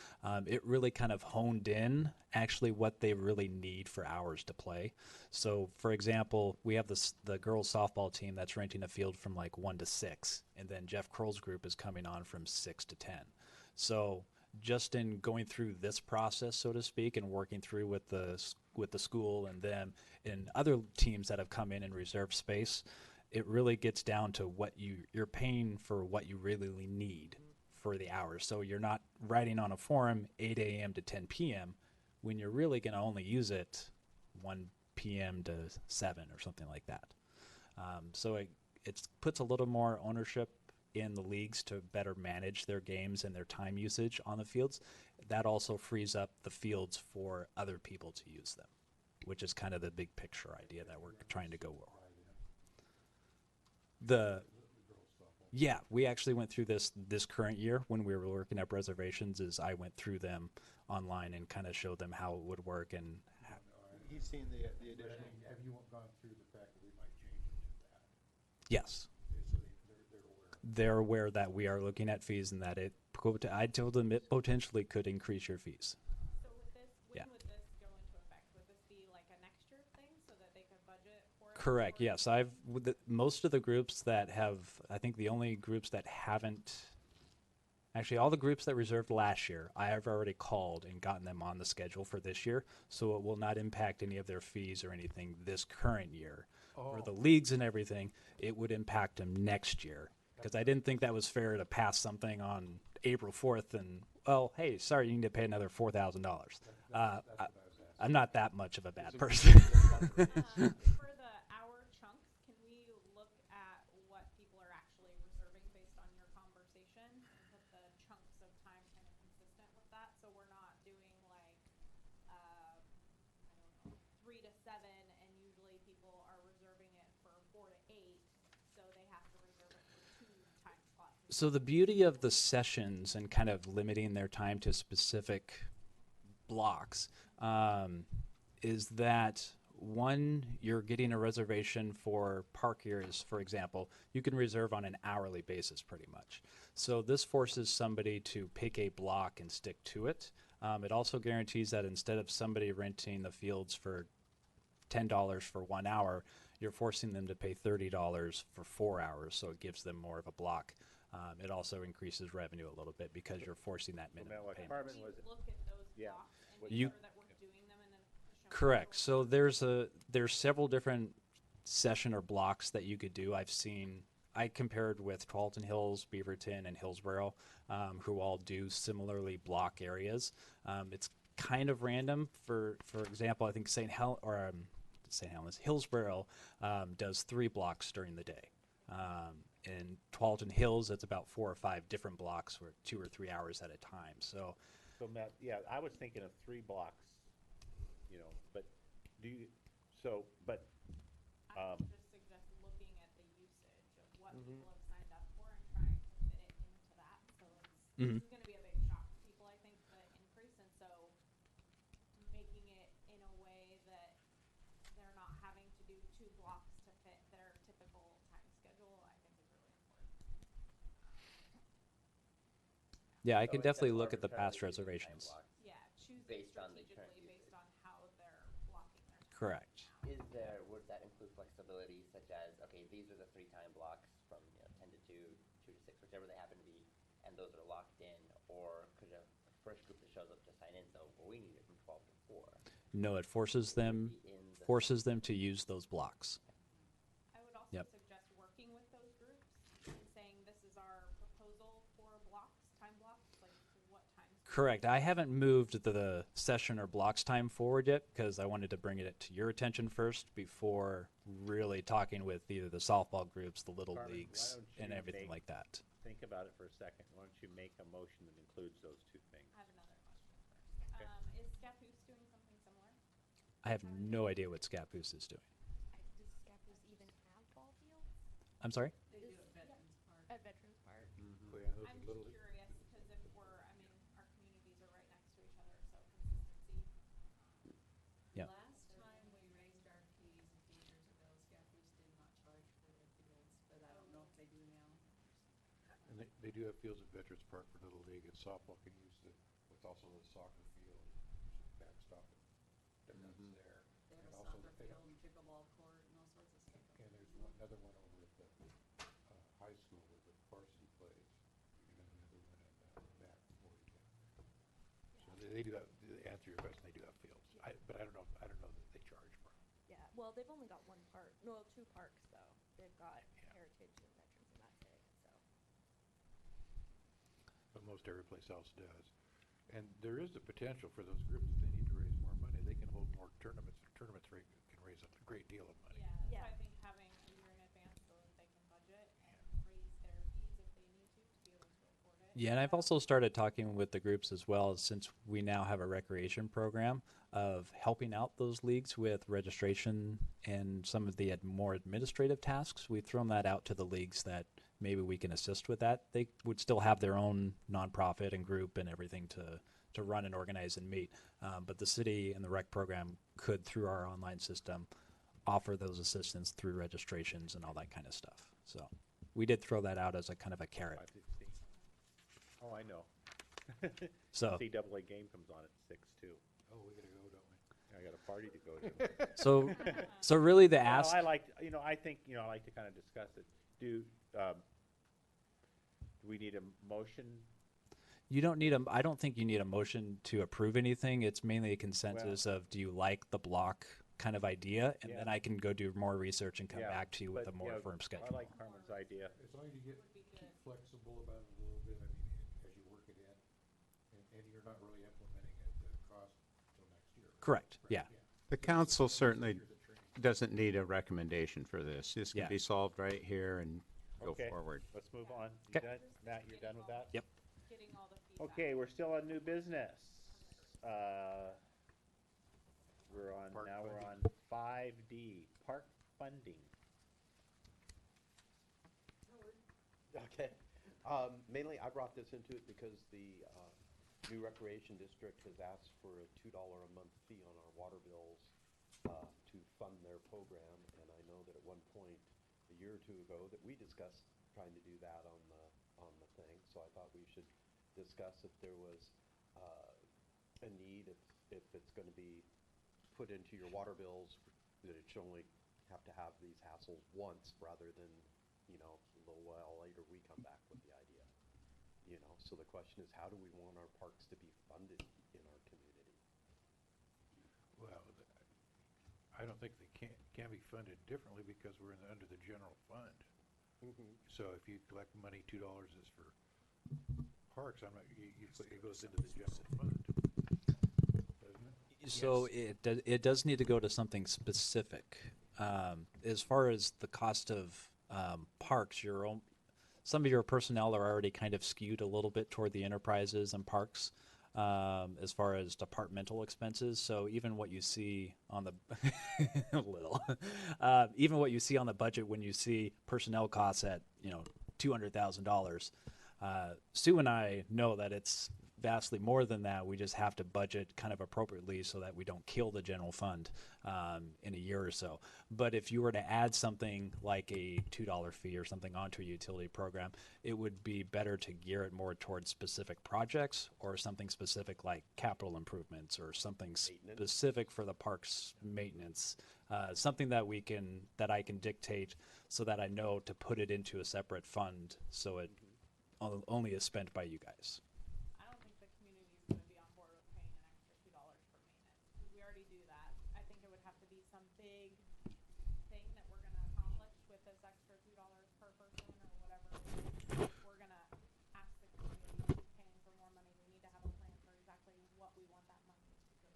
S11: it really kind of honed in actually what they really need for hours to play. So, for example, we have the girls softball team that's renting a field from like 1 to 6, and then Jeff Kroll's group is coming on from 6 to 10. So, just in going through this process, so to speak, and working through with the school and them and other teams that have come in and reserved space, it really gets down to what you're paying for what you really need for the hours. So you're not writing on a form 8 a.m. to 10 p.m. when you're really going to only use it 1 p.m. to 7 or something like that. So it puts a little more ownership in the leagues to better manage their games and their time usage on the fields, that also frees up the fields for other people to use them, which is kind of the big picture idea that we're trying to go with. Yeah, we actually went through this current year when we were working up reservations. Is I went through them online and kind of showed them how it would work and.
S15: He's seen the additional.
S3: Have you gone through the fact that we might change it to that?
S11: Yes.
S3: So they're aware.
S11: They're aware that we are looking at fees and that I told them it potentially could increase your fees.
S2: So with this, when
S11: Yeah.
S2: would this go into effect? Would this be like a next year thing so that they could budget for it?
S11: Correct.
S2: or-
S11: Yes, most of the groups that have. I think the only groups that haven't. Actually, all the groups that reserved last year, I have already called and gotten them on the schedule for this year, so it will not impact any of their fees or anything this current year. For the leagues and everything, it would impact them next year. Because I didn't think that was fair to pass something on April 4th and, well, hey, sorry, you need to pay another $4,000. I'm not that much of a bad person.
S2: For the hour chunks, can we look at what people are actually reserving based on your conversation and put the chunks of time kind of consistent with that? So we're not doing like, I don't know, 3 to 7, and usually people are reserving it for 4 to 8, so they have to reserve it for 2 time slots.
S11: So the beauty of the sessions and kind of limiting their time to specific blocks is that one, you're getting a reservation for park areas, for example, you can reserve on an hourly basis pretty much. So this forces somebody to pick a block and stick to it. It also guarantees that instead of somebody renting the fields for $10 for 1 hour, you're forcing them to pay $30 for 4 hours, so it gives them more of a block. It also increases revenue a little bit because you're forcing that minimum
S4: What
S11: payment.
S4: department
S2: We
S4: was it?
S2: look at those
S4: Yeah.
S2: blocks and
S11: You-
S2: make sure that we're doing them and then push them
S11: Correct.
S2: forward.
S11: So there's several different session or blocks that you could do. I compared with Tarleton Hills, Beaverton, and Hillsborough, who all do similarly block areas. It's kind of random. For example, I think St. Helens, Hillsborough does 3 blocks during the day. In Tarleton Hills, it's about 4 or 5 different blocks, or 2 or 3 hours at a time. So
S4: Matt, yeah, I was thinking of 3 blocks, but
S2: I would just suggest looking at the usage of what people have signed up for and trying to fit it into that. So this is going to be a big shock to people, I think, the increase, and so making it in a way that they're not having to do 2 blocks to fit their typical time schedule, I think is really important.
S11: yeah, I
S4: So
S11: can
S4: instead
S11: definitely
S4: of
S11: look at the past
S4: arbitrarily using time
S11: reservations.
S4: blocks,
S2: Yeah, choose it
S13: Based on the current
S2: strategically based
S13: usage.
S2: on how they're blocking their time.
S11: Correct.
S13: Would that include flexibility such as, okay, these are the 3 time blocks from 10 to 2, 2 to 6, whichever they happen to be, and those are locked in, or could a first group that shows up to sign in, so, well, we need it from 12 to 4.
S11: No, it forces them to use those blocks.
S2: I would also
S11: Yep.
S2: suggest working with those groups and saying this is our proposal for blocks, time blocks, like what times.
S11: Correct. I haven't moved the session or blocks time forward yet because I wanted to bring it to your attention first before really talking with either the softball groups, the little
S4: Carmen, why
S11: leagues,
S4: don't
S11: and
S4: you
S11: everything
S4: make-
S11: like that.
S4: Think about it for a second. Why don't you make a motion that includes those 2 things?
S2: I have another question first.
S4: Okay.
S2: Is Scappoose doing something similar?
S11: I have no idea what Scappoose is doing.
S12: Does Scappoose even have ball fields?
S11: I'm sorry?
S12: They do at Veterans Park. At Veterans Park.
S3: Oh, yeah, those
S2: I'm
S3: are little.
S2: just curious because if our communities are right next to each other, so consistency.
S11: Yeah.
S8: Last time we raised our fees a few years ago, Scappoose did not charge for their fields, but I don't know if they do now.
S3: And they do have fields at Veterans Park for Little League, and softball can use what's also the soccer field, backstop it. That's there.
S8: They have
S3: And
S8: a
S3: also
S8: soccer
S3: they
S8: field
S3: don't-
S8: and pickleball court and all sorts of stuff.
S3: And there's another one over at the high school where the varsity plays, and then another one at back before you get there. So they do have, to answer your question, they do have fields. But I don't know that they charge for them.
S12: Yeah, well, they've only got 1 park, no, 2 parks though. They've got Heritage and Veterans, and that's it, so.
S3: But most every place else does. And there is the potential for those groups, if they need to raise more money, they can hold more tournaments. Tournaments can raise a great deal of money.
S2: Yeah, that's
S12: Yeah.
S2: why I think having a year in advance so that they can budget and raise their fees if they
S11: Yeah, and I've also started talking with the groups as well, since we now have a recreation program of helping out those leagues with registration and some of the more administrative tasks. We've thrown that out to the leagues that maybe we can assist with that. They would still have their own nonprofit and group and everything to run and organize and meet. But the city and the rec program could, through our online system, offer those assistance through registrations and all that kind of stuff. So we did throw that out as a kind of a carrot.
S4: 5:15. Oh, I know.
S11: So-
S4: CAA game comes on at 6 too.
S3: Oh, we gotta go, don't we?
S4: I got a party to go to.
S11: So really the
S4: Well,
S11: ask.
S4: I like, I think, I like to kind of discuss it. Do we need a motion?
S11: You don't need I don't think you need a motion to approve anything. It's mainly a consensus of, do you like the block kind of idea? And
S4: Yeah.
S11: then I can go do more research and come
S4: Yeah,
S11: back to you with
S4: but,
S11: a more firm schedule.
S4: I like Carmen's idea.
S3: As long as you keep flexible about it a little bit, I mean, as you work it in, and you're not really implementing it across till next year.
S11: Correct, yeah.
S7: The council certainly doesn't need a recommendation for this. This can
S11: Yeah.
S7: be solved right here and go
S4: Okay,
S7: forward.
S4: let's move on. You
S11: 'Kay.
S4: done? Matt, you're done with that?
S11: Yep.
S2: Getting all the feedback.
S4: Okay, we're still on new business. We're on,
S1: Park
S4: now we're on
S1: funding.
S4: 5D, park funding.
S1: Okay. Mainly, I brought this into it because the new recreation district has asked for a $2 a month fee on our water bills to fund their program. And I know that at one point, a year or two ago, that we discussed trying to do that on the thing. So I thought we should discuss if there was a need, if it's going to be put into your water bills, that it should only have to have these hassles once rather than, a little while later we come back with the idea. So the question is, how do we want our parks to be funded in our community?
S3: Well, I don't think they can be funded differently because we're under the general fund. So if you collect money, $2 is for parks, it goes into the general fund. Doesn't it?
S11: So it does need to go to something specific. As far as the cost of parks, some of your personnel are already kind of skewed a little bit toward the enterprises and parks as far as departmental expenses. So even what you see on the even what you see on the budget when you see personnel costs at $200,000, Sue and I know that it's vastly more than that. We just have to budget kind of appropriately so that we don't kill the general fund in a year or so. But if you were to add something like a $2 fee or something onto a utility program, it would be better to gear it more towards specific projects or something specific like capital improvements or something specific for the park's maintenance. Something that I can dictate so that I know to put it into a separate fund so it only is spent by you guys.
S2: I don't think the community is going to be on board with paying an extra $2 for maintenance. We already do that. I think it would have to be some big thing that we're going to accomplish with this extra $2 per person or whatever. If we're going to ask the community to keep paying for more money, we need to have a plan for exactly what we want that money to go to.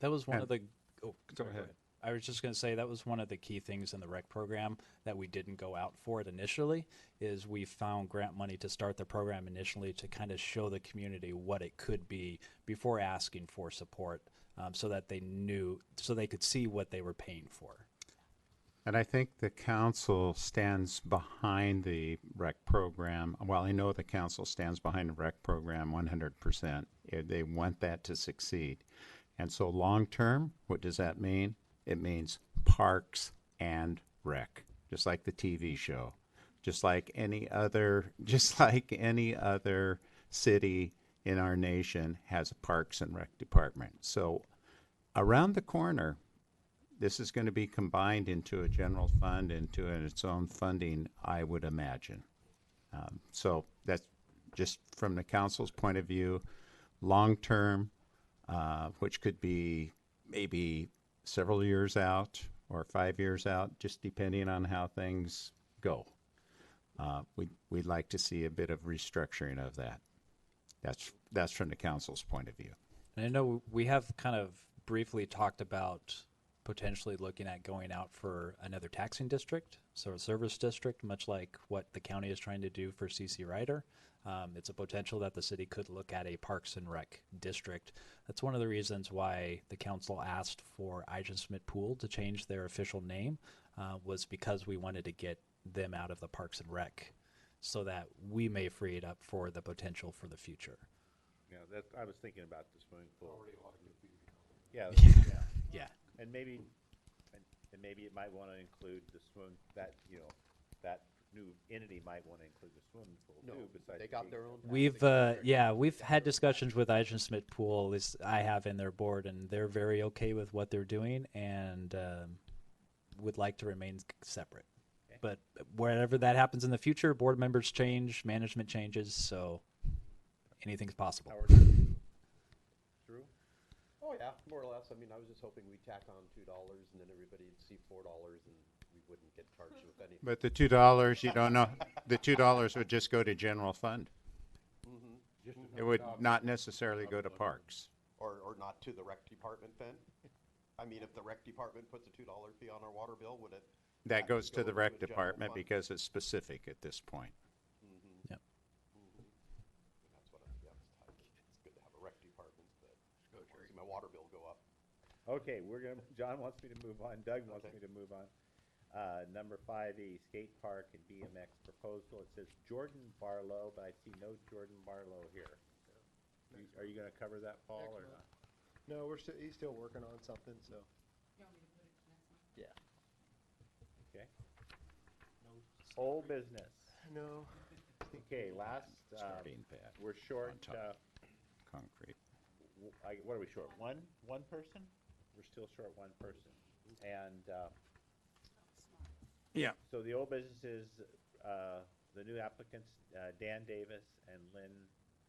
S11: That was one
S7: And-
S11: of the. Oh,
S7: Go
S11: sorry,
S7: ahead.
S11: I was just going to say that was one of the key things in the rec program that we didn't go out for it initially. Is we found grant money to start the program initially to kind of show the community what it could be before asking for support, so that they could see what they were paying for.
S7: And I think the council stands behind the rec program. Well, I know the council stands behind the rec program 100%. They want that to succeed. And so long-term, what does that mean? It means parks and rec, just like the TV show, just like any other city in our nation has a parks and rec department. So around the corner, this is going to be combined into a general fund, into its own funding, I would imagine. So that's just from the council's point of view, long-term, which could be maybe several years out or 5 years out, just depending on how things go. We'd like to see a bit of restructuring of that. That's from the council's point of view.
S11: And I know we have kind of briefly talked about potentially looking at going out for another taxing district, so a service district, much like what the county is trying to do for CC Ryder. It's a potential that the city could look at a Parks and Rec district. That's one of the reasons why the council asked for Eisen Schmidt Pool to change their official name, was because we wanted to get them out of the Parks and Rec so that we may free it up for the potential for the future.
S4: Yeah, that, I was thinking about the swimming pool.
S3: Already a lot of confusion.
S4: Yeah, yeah.
S11: Yeah.
S4: And maybe, and maybe it might wanna include the that, you know, that new entity might wanna include the swimming pool
S1: No,
S4: too, besides.
S1: they got
S4: being-
S1: their own.
S11: We've we've had discussions with Eisen Schmidt Pool. I have in their board, and they're very okay with what they're doing, and would like to remain separate.
S4: Okay.
S11: But wherever that happens in the future, board members change, management changes, so anything's possible.
S4: Howard, Drew?
S1: Oh, yeah, more or less. I mean, I was just hoping we'd tack on $2 and then everybody'd see $4 and we wouldn't get charged with anything.
S7: But the $2, you don't know, the $2 would just go to general fund.
S1: Mhm.
S7: It would not necessarily go to parks.
S1: Or not to the rec department then? I mean, if the rec department puts a $2 fee on our water bill, would it?
S7: That goes to the
S1: go
S7: rec
S1: a general
S7: department
S1: fund?
S7: because it's specific at this point.
S1: Mhm.
S11: Yep.
S1: Mhm. That's what it's good to have a rec department that, I wanna see my water bill go up.
S4: Okay, John wants me to move on, Doug wants
S1: Okay.
S4: me to move on. Number 5E, skate park and BMX proposal. It says Jordan Barlow, but I see no Jordan Barlow here. Are you gonna cover that, Paul, or
S15: Next
S4: not?
S15: No, he's still working on something, so.
S13: Yeah.
S4: Okay. Old business.
S15: No.
S4: Okay, last,
S7: Starting pad.
S4: we're short,
S7: on top. Concrete.
S4: what are we short? One person? We're still short one person. And,
S7: Yeah.
S4: so the old business is, the new applicants, Dan Davis and Lynn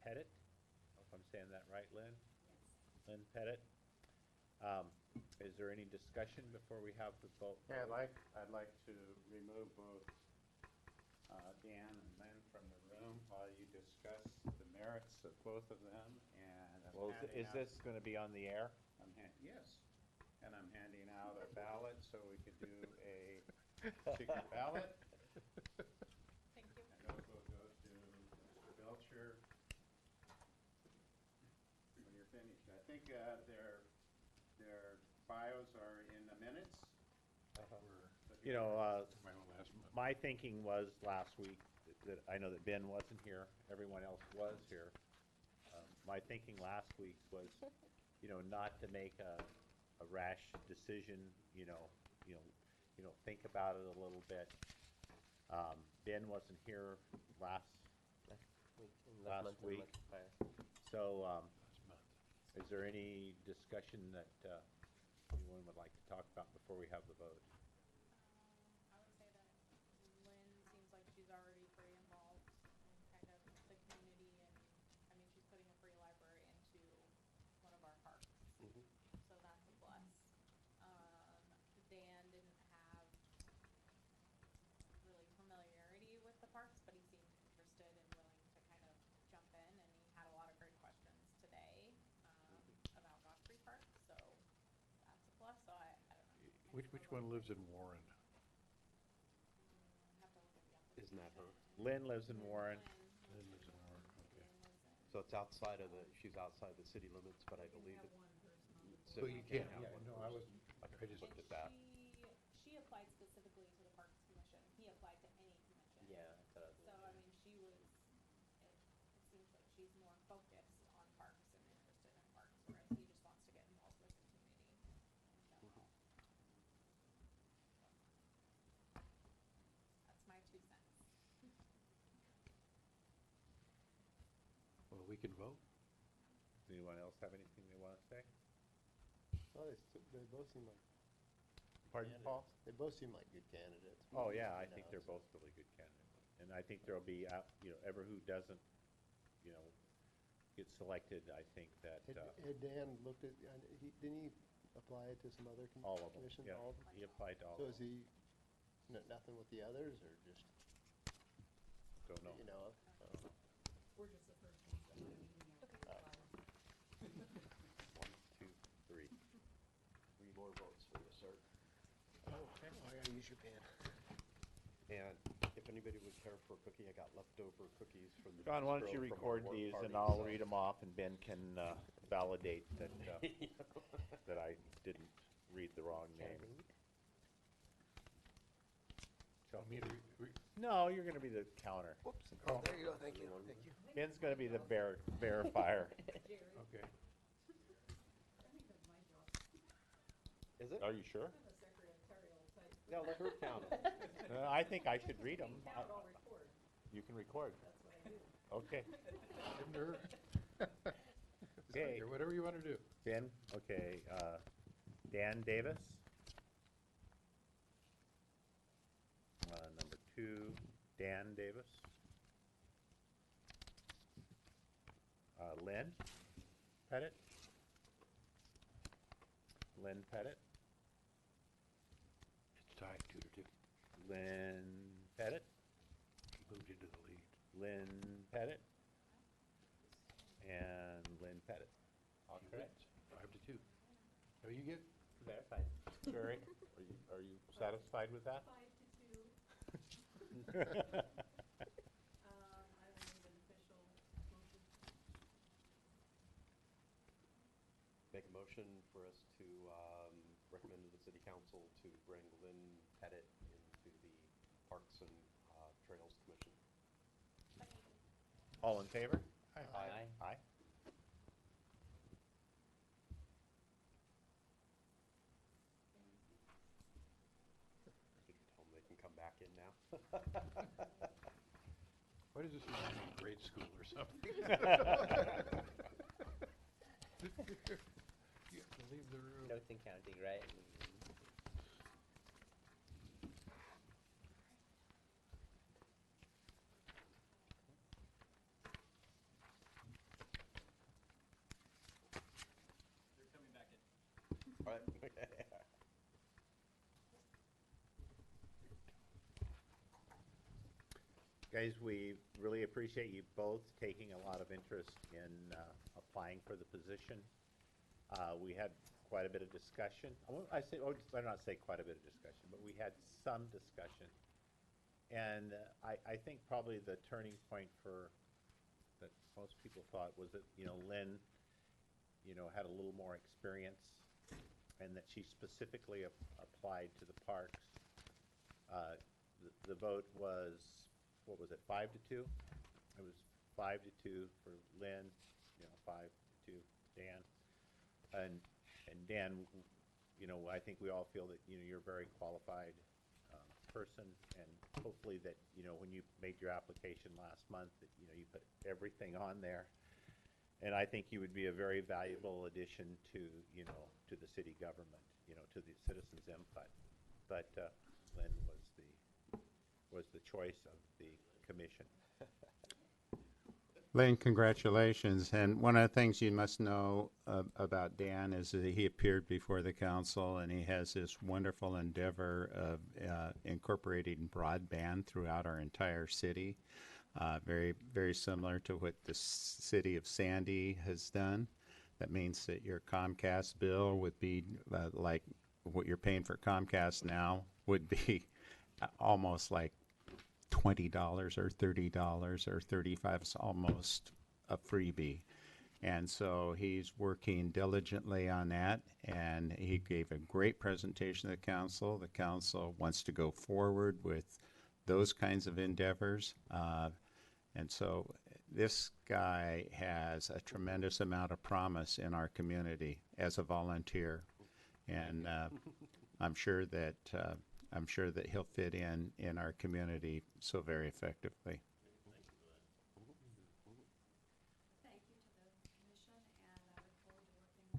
S4: Pettit. I hope I'm saying that right, Lynn? Lynn Pettit. Is there any discussion before we have the vote?
S7: Yeah, I'd like to remove both Dan and Lynn from the room while you discuss the merits of both of them, and I'm
S4: Well,
S7: handing
S4: is
S7: out-
S4: this gonna be on the air?
S7: Yes, and I'm handing out a ballot so we could do a secret ballot.
S2: Thank you.
S7: And those will go to Mr. Belcher when you're finished. I think their bios are in the minutes.
S4: You know,
S3: My own last month.
S4: my thinking was last week that I know that Ben wasn't here, everyone else was here. My thinking last week was, you know, not to make a rash decision, think about it a little bit. Ben wasn't here last week. So, is there any discussion that anyone would like to talk about before we have the vote?
S2: I would say that Lynn seems like she's already pretty involved in kind of the community, and, I mean, she's putting a free library into one of our parks.
S1: Mhm.
S2: So that's a plus. Dan didn't have really familiarity with the parks, but he seemed interested and willing to kind of jump in, and he had a lot of great questions today, about Godfrey Park, so that's a plus, so I don't know.
S3: Which one lives in Warren?
S2: Have to look at the application.
S1: Isn't that her?
S4: Lynn lives in Warren.
S3: Lynn lives in Warren, okay.
S1: So it's outside of she's outside the city limits, but I believe it.
S3: Well, you can't,
S1: have
S3: yeah,
S1: one
S3: no,
S1: person.
S3: I wasn't, I just,
S1: Looked at that.
S2: She applied specifically to the Parks Commission. He applied to any commission.
S13: Yeah, that's what I was
S2: So, I mean, it seems like she's more focused on parks and interested in parks, whereas he just wants to get involved with the community in general. That's my 2 cents.
S3: well, we can vote.
S4: Does anyone else have anything they want to say?
S15: Well, they both seem like,
S4: Pardon, Paul?
S15: they both seem like good candidates.
S4: Oh, yeah, I
S15: You
S4: think
S15: know,
S4: they're
S15: so-
S4: both really good candidates. And I think there'll be, ever who doesn't, get selected, I think that,
S15: Had Dan looked at, didn't he apply to some other
S4: all of them,
S15: commissions?
S4: yeah,
S15: All of them?
S4: he applied to all
S15: So
S4: of
S15: is
S4: them.
S15: he, nothing with the others, or just,
S4: Don't know.
S15: you know?
S1: One, two, three. 3 more votes for this. dessert.
S15: Oh, I gotta use your pen.
S1: And if anybody would care for a cookie, I got leftover cookies from the.
S4: John, why don't you
S1: bistro from our
S4: record
S1: work
S4: these
S1: party,
S4: and I'll
S1: so-
S4: read them off and Ben can validate that, that I didn't read the wrong name. So-
S3: Want me to
S4: No, you're gonna be the counter.
S15: Whoops.
S3: Oh.
S15: There you go, thank you, thank you.
S4: Ben's gonna be the verifier.
S3: Okay.
S1: Is it?
S4: Are you sure?
S1: No, let her count 'em.
S4: I think I should read them. You can record. Okay.
S3: Give her.
S4: Okay.
S3: Okay, whatever you wanna do.
S4: Ben, okay, Dan Davis. Number 2, Dan Davis. Lynn Pettit. Lynn Pettit.
S3: It's tied 2-2.
S4: Lynn Pettit.
S3: Moved into the lead.
S4: Lynn Pettit. And Lynn Pettit. All correct?
S3: 5-2. Now you get,
S4: Verified. Sherry, are you satisfied with that? 5-2.
S1: Make a motion for us to recommend to the city council to bring Lynn Pettit into the Parks and Trails Commission.
S4: All in favor?
S13: Aye.
S4: Aye.
S1: You can tell them they can come back in now.
S3: why does this remind me of grade school or something? You have to leave the room.
S13: Notes and counting, right?
S1: All right.
S4: Guys, we really appreciate you both taking a lot of interest in applying for the position. We had quite a bit of discussion. I better not say quite a bit of discussion, but we had some discussion. And I think probably the turning point that most people thought was that, Lynn, had a little more experience and that she specifically applied to the parks. The vote was, what was it, 5-2? It was 5-2 for Lynn, 5-2 Dan. And Dan, I think we all feel that, you're a very qualified person, and hopefully that, when you made your application last month, that, you put everything on there. And I think you would be a very valuable addition to, to the city government, to the citizens' input. But Lynn was the choice of the commission.
S7: Lynn, congratulations. And one of the things you must know about Dan is that he appeared before the council, and he has this wonderful endeavor of incorporating broadband throughout our entire city. Very, very similar to what the city of Sandy has done. That means that your Comcast bill would be like what you're paying for Comcast now would be almost like $20 or $30 or $35. It's almost a freebie. And so he's working diligently on that, and he gave a great presentation to the council. The council wants to go forward with those kinds of endeavors. And so this guy has a tremendous amount of promise in our community as a volunteer. And I'm sure that he'll fit in our community so very effectively.
S5: Thank you to the commission, and I look forward to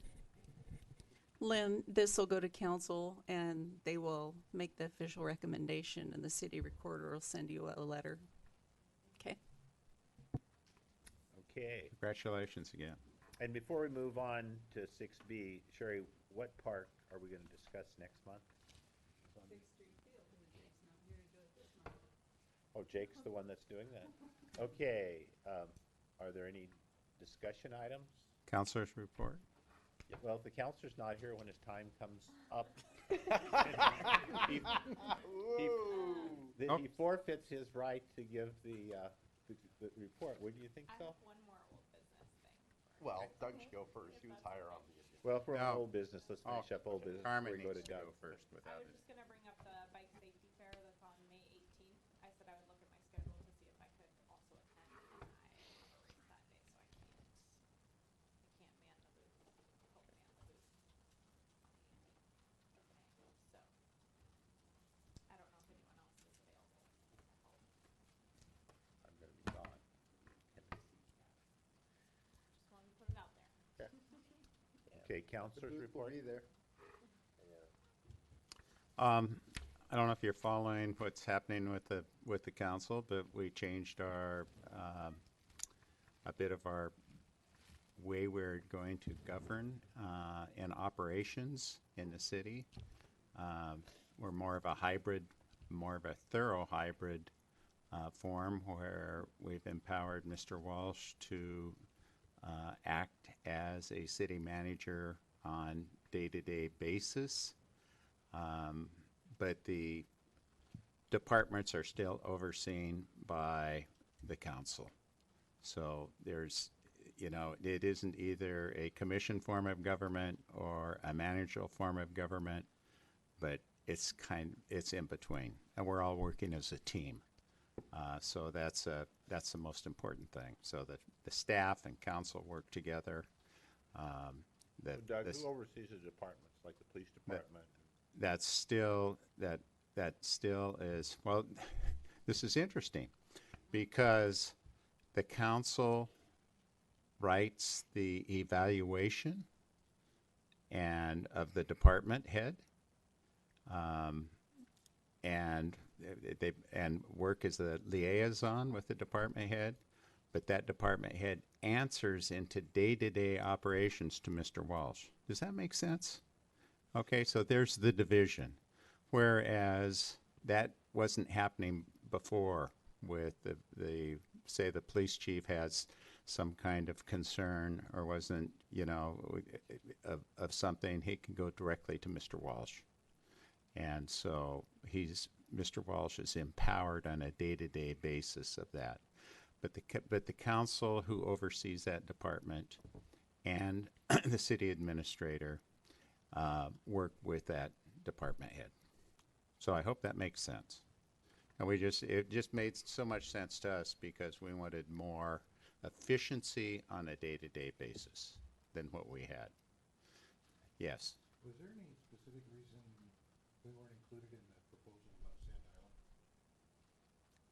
S5: working with you.
S8: Lynn, this will go to council and they will make the official recommendation and the city recorder will send you a letter. Okay?
S4: Okay.
S7: Congratulations again.
S4: And before we move on to 6B, Sherry, what park are we going to discuss next month? Oh, Jake's the one that's doing that. Okay. Are there any discussion items?
S7: Councilor's report.
S4: Well, if the counselor's not here when his time comes up, he,
S7: Oh.
S4: he forfeits his right to give the report. Wouldn't you think
S2: I
S4: so?
S2: have one more old business thing.
S1: Well, Doug should go first. He was higher on the agenda.
S4: Well, if we're on
S7: No.
S4: old business, let's finish up old business.
S7: Carmen
S4: before we go
S7: needs
S4: to
S7: to
S4: Doug.
S7: go first
S2: I
S7: without
S2: was
S7: it.
S2: just gonna bring up the bike safety fair that's on May 18th. I said I would look at my schedule to see if I could also attend, and I have a race that day, so I can't man the booth, help man the booth. So, I don't know if anyone else is available.
S4: I'm gonna be gone.
S2: Just wanted to put it out there.
S4: Okay, counselor's report.
S7: I don't know if you're following what's happening with the council, but we changed our a bit of our way we're going to govern in operations in the city. We're more of a hybrid, more of a thorough hybrid form where we've empowered Mr. Walsh to act as a city manager on day-to-day basis. But the departments are still overseen by the council. So there's, it isn't either a commission form of government or a managerial form of government, but it's in between, and we're all working as a team. So that's the most important thing. So that the staff and council work together.
S4: So Doug, who oversees the departments, like the police department?
S7: That still is, well, this is interesting because the council writes the evaluation and of the department head, and they work as a liaison with the department head, but that department head answers into day-to-day operations to Mr. Walsh. Does that make sense? Okay, so there's the division, whereas that wasn't happening before with say the police chief has some kind of concern or wasn't, of something, he can go directly to Mr. Walsh. And so Mr. Walsh is empowered on a day-to-day basis of that. But the council who oversees that department and the city administrator work with that department head. So I hope that makes sense. And it just made so much sense to us because we wanted more efficiency on a day-to-day basis than what we had. Yes.
S3: Was there any specific reason we weren't included in the proposal about Sand Island?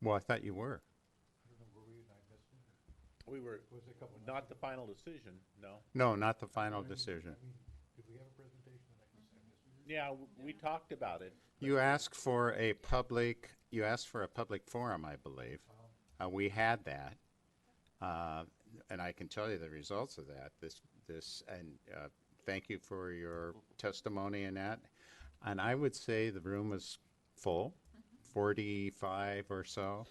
S7: Well, I thought you were.
S3: I don't know, were we, and I missed it?
S4: We were,
S3: Was it a couple months
S4: not the
S3: ago?
S4: final decision, no.
S7: No, not the final
S3: I mean,
S7: decision.
S3: Did we have a presentation that I missed?
S4: Yeah, we talked about it.
S7: You asked for a public forum, I believe. We had that, and I can tell you the results of that. Thank you for your testimony in that. And I would say the room was full, 45 or so,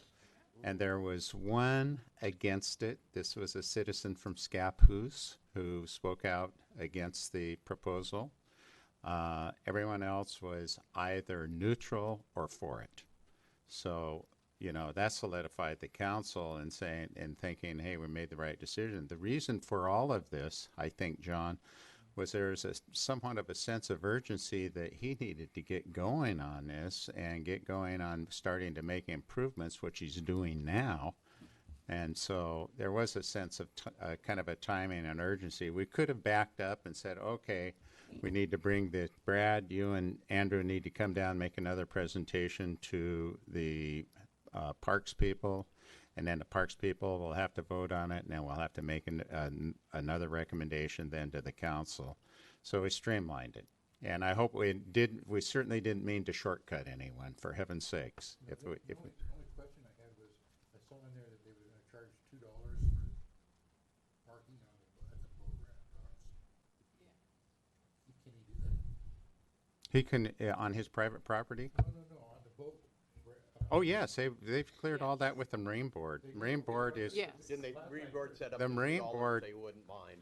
S7: and there was one against it. This was a citizen from Scappoose who spoke out against the proposal. Everyone else was either neutral or for it. So, that solidified the council in thinking, hey, we made the right decision. The reason for all of this, I think, John, was there's somewhat of a sense of urgency that he needed to get going on this and get going on starting to make improvements, which he's doing now. And so there was a sense of kind of a timing and urgency. We could have backed up and said, okay, we need to bring Brad, you and Andrew need to come down and make another presentation to the parks people, and then the parks people will have to vote on it, and then we'll have to make another recommendation then to the council. So we streamlined it. And I hope we certainly didn't mean to shortcut anyone, for heaven's sakes.
S3: The only question I had was, I saw in there that they were gonna charge $2 for parking at the boat ramp. Can he do that?
S7: He can, on his private property?
S3: No, on the boat.
S7: Oh, yes, they've cleared all that with the Marine Board. Marine Board is,
S1: Didn't they, Green Board set up
S7: The
S1: $50
S7: Marine Board-
S1: they wouldn't mind?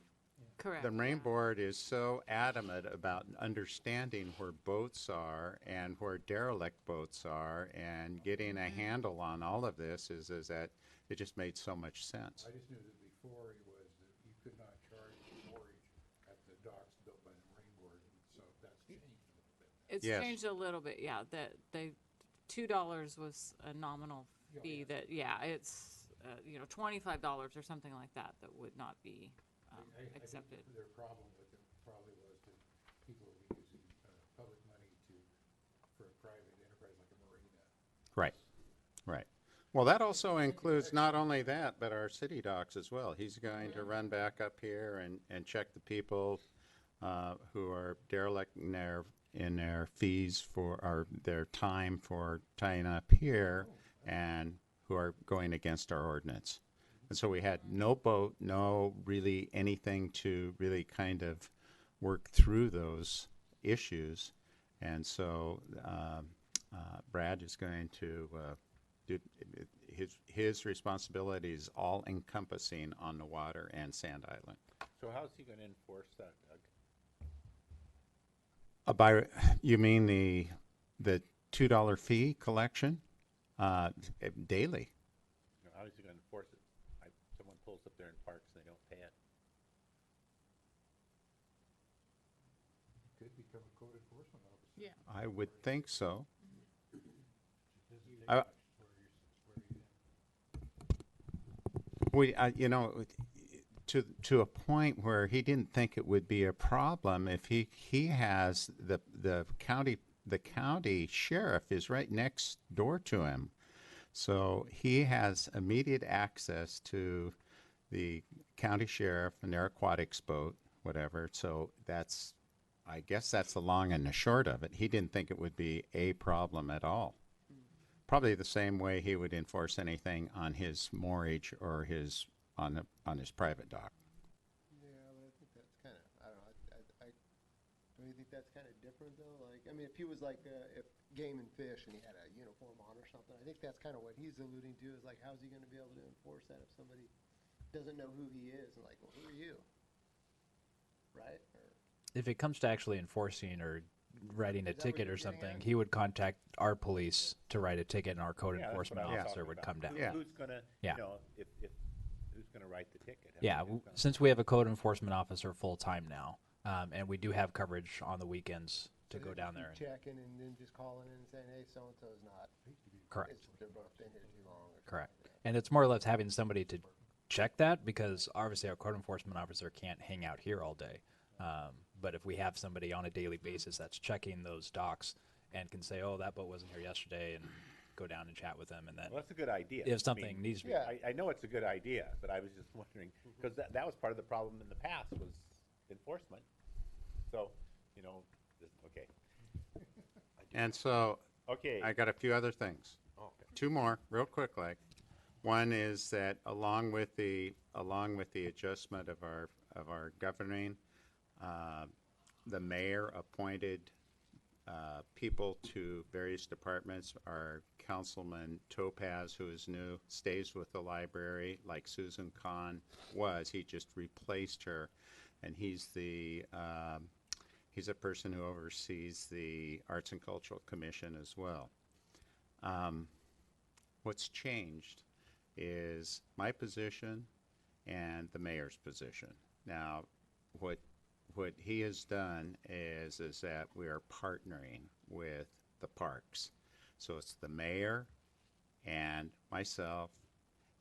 S10: Correct,
S7: The Marine
S10: yeah.
S7: Board is so adamant about understanding where boats are and where derelict boats are and getting a handle on all of this is that it just made so much sense.
S3: I just knew that before it was that you could not charge storage at the docks built by the Marine Board, and so that's changed a little bit.
S10: It's
S7: Yes.
S10: changed a little bit, yeah, that they, $2 was a nominal fee that, it's, $25 or something like that would not be
S3: I think
S10: accepted.
S3: their problem with it probably was that people were using public money for a private enterprise like a marina.
S7: Right, right. Well, that also includes not only that, but our city docks as well. He's going to run back up here and check the people who are derelict in their fees or their time for tying up here and who are going against our ordinance. And so we had no boat, no really anything to really kind of work through those issues. And so Brad is going to do his responsibility is all encompassing on the water and Sand Island.
S4: So how's he gonna enforce that, Doug?
S7: You mean the $2 fee collection daily?
S4: How is he gonna enforce it? Someone pulls up there in parks and they don't pay it.
S3: Could become a code enforcement officer.
S10: Yeah.
S7: I would think so. To a point where he didn't think it would be a problem if he has the county sheriff is right next door to him, so he has immediate access to the county sheriff and their aquatics boat, whatever. So I guess that's the long and the short of it. He didn't think it would be a problem at all. Probably the same way he would enforce anything on his moorage or on his private dock.
S15: Yeah, but I think that's kind of, I don't know, don't you think that's kind of different though? Like, I mean, if he was like, if Game and Fish and he had a uniform on or something, I think that's kind of what he's alluding to is like, how's he going to be able to enforce that if somebody doesn't know who he is and like, well, who are you? Right?
S11: If it comes to actually enforcing or writing a
S15: Is that what
S11: ticket
S15: you're
S11: or
S15: getting
S11: something,
S15: at?
S11: he would contact our police to write a ticket, and our code
S4: Yeah, that's what
S11: enforcement
S4: I was
S11: officer
S4: talking
S11: would
S4: about.
S11: come down.
S7: Yeah.
S4: Who's gonna,
S11: Yeah.
S4: if who's gonna write the ticket?
S11: Yeah, since we have a code enforcement officer full-time now, and we do have coverage on the weekends to
S15: So
S11: go
S15: they
S11: down
S15: just
S11: there.
S15: keep checking and then just calling in and saying, hey, so-and-so's not.
S11: Correct.
S15: They're both been here too long. or something
S11: Correct.
S15: like that.
S11: And it's more or less having somebody to check that, because obviously our code enforcement officer can't hang out here all day. But if we have somebody on a daily basis that's checking those docks and can say, oh, that boat wasn't here yesterday, and go down and chat with them, and then
S4: Well, that's a good idea.
S11: if
S4: I
S11: something
S4: mean,
S11: needs to be.
S15: Yeah.
S4: I know it's a good idea, but I was just wondering, because that was part of the problem in the past was enforcement. So, okay.
S7: And so
S4: Okay.
S7: I got a few other things. Two more, real quickly. One is that along with the adjustment of our governing, the mayor appointed people to various departments. Our Councilman Topaz, who is new, stays with the library like Susan Kahn was. He just replaced her, and he's a person who oversees the Arts and Cultural Commission as well. What's changed is my position and the mayor's position. Now, what he has done is that we are partnering with the parks. So it's the mayor and myself,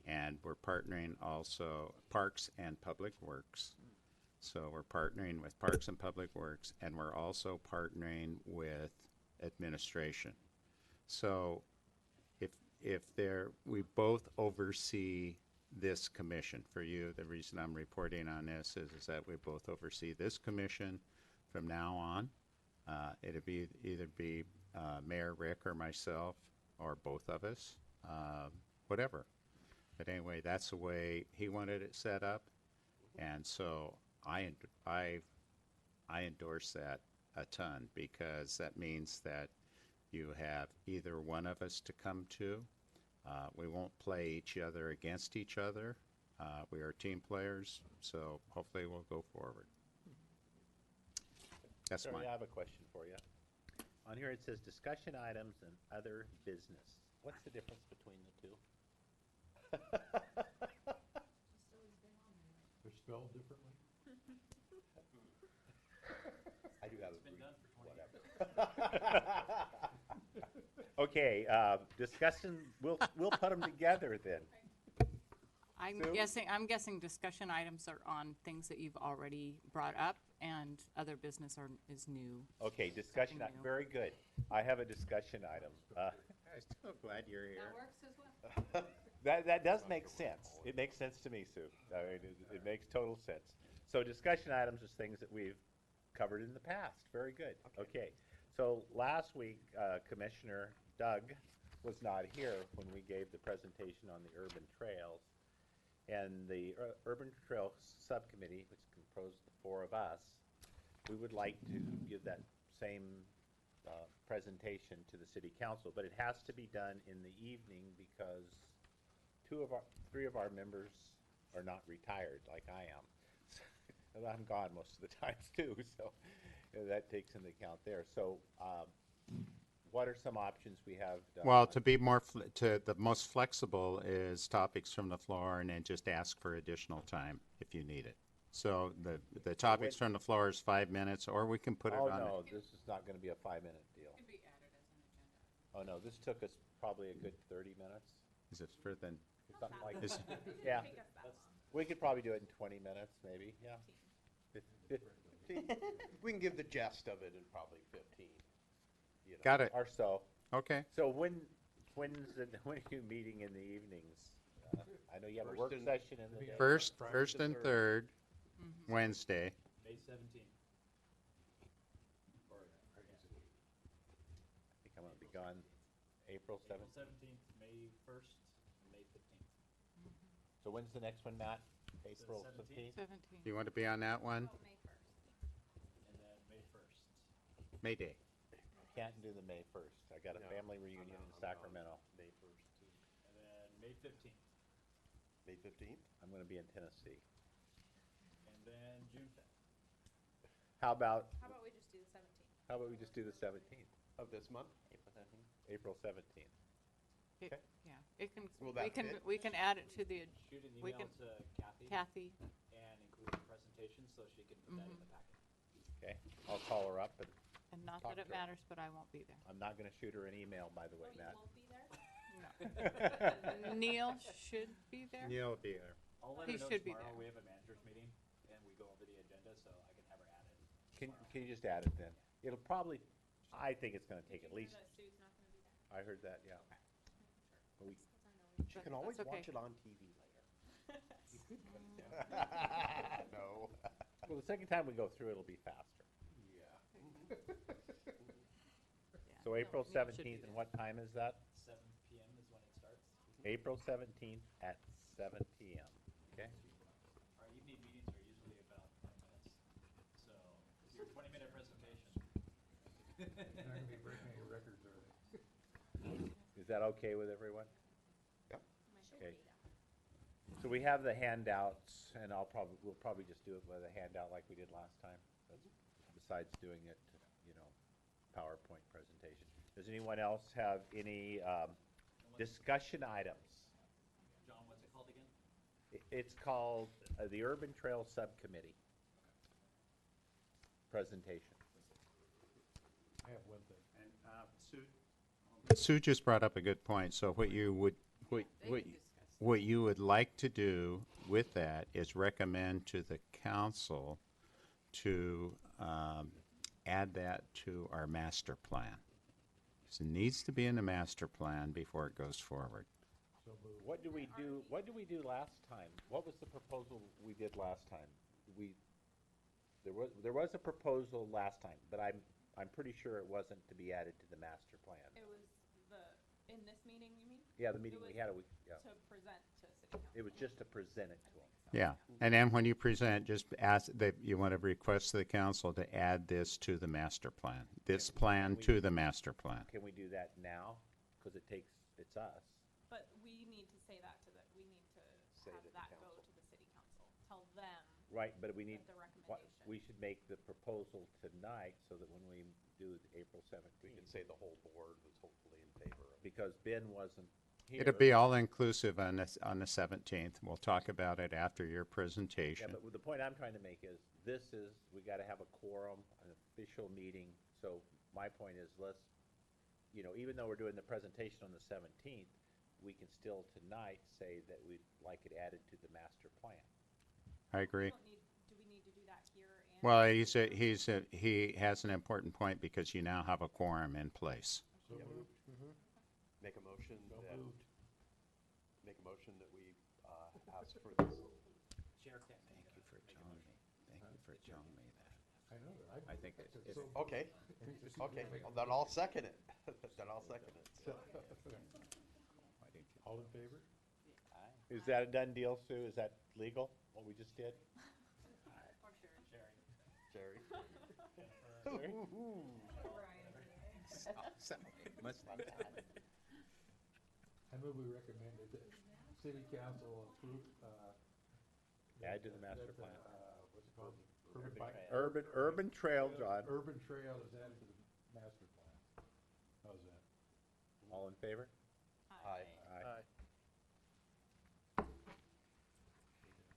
S7: and we're partnering also Parks and Public Works. So we're partnering with Parks and Public Works, and we're also partnering with administration. So we both oversee this commission. For you, the reason I'm reporting on this is that we both oversee this commission from now on. It'll either be Mayor Rick or myself, or both of us, whatever. But anyway, that's the way he wanted it set up, and so I endorse that a ton, because that means that you have either one of us to come to. We won't play each other against each other. We are team players, so hopefully we'll go forward. That's
S4: Terry,
S7: mine.
S4: I have a question for you. On here it says discussion items and other business. What's the difference between the two?
S3: They're spelled differently?
S1: I do have a
S11: It's been
S1: brief,
S11: done for 20
S1: whatever.
S4: Okay, discussion, we'll put them together then. Sue?
S10: I'm guessing discussion items are on things that you've already brought up, and other business is new.
S4: Okay, discussion,
S10: Something new.
S4: very good. I have a discussion item.
S7: I'm so glad you're here.
S10: works as well.
S4: That does make sense. It makes sense to me, Sue. I mean, it makes total sense. So discussion items is things that we've covered in the past. Very good. Okay. So last week, Commissioner Doug was not here when we gave the presentation on the urban trails. And the Urban Trail Subcommittee, which composed the four of us, we would like to give that same presentation to the City Council, but it has to be done in the evening because three of our members are not retired like I am. And I'm gone most of the times too, so that takes into account there. So what are some options we have?
S7: Well, to be more, the most flexible is topics from the floor and then just ask for additional time if you need it. So the topics from the floor is 5 minutes, or we can put it
S4: Oh,
S7: on.
S4: no, this is not gonna be a 5-minute deal. Oh, no, this took us probably a good 30 minutes.
S7: Is it further than?
S4: Something like
S7: Is-
S4: that. Yeah. We could probably do it in 20 minutes, maybe, yeah.
S1: We can give the gist of it in probably 15. You know.
S7: Got it.
S4: Or so.
S7: Okay.
S4: So when are you meeting in the evenings? I know you have a work
S1: First and-
S4: session in the day.
S7: First
S1: to
S7: and
S1: third.
S7: third
S10: Mm-hmm.
S7: Wednesday.
S11: May 17th.
S4: I think I'm gonna be gone April 7th.
S11: April 17th, May 1st, and May 15th.
S4: So when's the next one, Matt? April
S11: 17th.
S4: 15th?
S10: 17.
S7: Do you want to be on that one?
S2: Oh, May 1st.
S11: And then May 1st.
S7: May Day.
S4: Can't do the May 1st. I got a
S1: No,
S4: family reunion in Sacramento.
S1: May 1st.
S11: And then May 15th.
S1: May 15th?
S4: I'm gonna be in Tennessee.
S11: And then June 5th.
S4: How about
S2: How about we just do the 17th?
S4: we just do the 17th?
S1: Of this month?
S13: April 17th?
S4: April 17th.
S10: It-
S1: Okay.
S10: Yeah, it can,
S1: Will that fit?
S10: we can add it to the,
S11: Shoot an
S10: We
S11: email
S10: can-
S11: to Kathy
S10: Kathy.
S11: and include the presentation so she can put that in the packet.
S4: Okay, I'll call her up, and
S10: And not
S4: Talk
S10: that it
S4: to her.
S10: matters, but I won't be there.
S4: I'm not gonna shoot her an email, by the way,
S2: Oh, you
S4: Matt.
S2: won't be there?
S10: Neil should be there.
S7: You'll be there.
S11: I'll let
S10: He
S11: her know
S10: should be
S11: tomorrow
S10: there.
S11: we have a managers meeting and we go over the agenda so I can have her add it.
S4: Can you just add it then? It'll probably, I think it's gonna take at least,
S2: That Sue's not gonna be there.
S4: I heard that, yeah. But we-
S1: She can always
S10: That's okay.
S1: watch it on TV later. No.
S4: Well, the second time we go through, it'll be faster.
S1: Yeah.
S4: So April
S10: Neil should be
S4: 17th, and
S10: there.
S4: what time is that?
S11: 7 p.m. is when it starts.
S4: April 17th at 7 p.m., okay?
S11: Our evening meetings are usually about 20 minutes. So it's your 20-minute presentation.
S3: You're not gonna be breaking any records, are they?
S4: Is that okay with everyone?
S1: Yep.
S4: Okay. So we have the handouts, and we'll probably just do it with a handout like we did last time, besides doing it, PowerPoint presentation. Does anyone else have any discussion items?
S11: John, what's it called again?
S4: It's called the Urban Trail Subcommittee presentation.
S3: I have one thing.
S7: Sue just brought up a good point. So what you would like to do with that is recommend to the council to add that to our master plan. So it needs to be in the master plan before it goes forward.
S4: What do we do last time? What was the proposal we did last time? There was a proposal last time, but I'm pretty sure it wasn't to be added to the master plan.
S2: It was in this meeting, you mean?
S4: Yeah, the meeting
S2: It
S4: we
S2: was
S4: had a week, yeah.
S2: To present to city council.
S4: It was just to present it to them.
S7: Yeah, and then when you present, just ask that you want to request the council to add this to the master plan. This plan to the master plan.
S4: Can we do that now? Because it's us.
S2: But we need to say that we need to
S1: Say
S2: have
S1: to the
S2: that go
S1: council.
S2: to the
S4: Right, but we need,
S2: the
S4: what,
S2: recommendation.
S4: we should make the proposal tonight so that when we do April
S1: We
S4: 17th,
S1: can say the whole board was hopefully in favor of it.
S4: because Ben wasn't here.
S7: It'll be all inclusive on the 17th. We'll talk about it after your
S4: Yeah,
S7: presentation.
S4: but the point I'm trying to make is, we gotta have a quorum, an official meeting, so my point is, let's, even though we're doing the presentation on the 17th, we can still tonight say that we'd like it added to the master plan.
S7: I agree.
S2: Do we need to do that here? And
S7: Well, he has an important point because you now have a quorum in place.
S3: So
S1: Yep.
S3: moved.
S1: Make a motion
S3: So
S1: that,
S3: moved.
S1: make a motion that we ask for this.
S7: Thank you for telling me that.
S3: I know,
S7: I think it's
S3: so-
S1: Okay, okay, well, then I'll second it. Then I'll second it. So,
S3: All in favor?
S4: Is that a done deal, Sue? Is that legal, what we just did?
S1: Jerry?
S3: I move we recommended that city council approve,
S4: Add to the master
S3: that,
S4: plan.
S3: What's it called?
S4: Urban Trail, John.
S3: Urban Trail is added to the master plan. How's that?
S4: All in favor?
S1: Aye.
S4: Aye.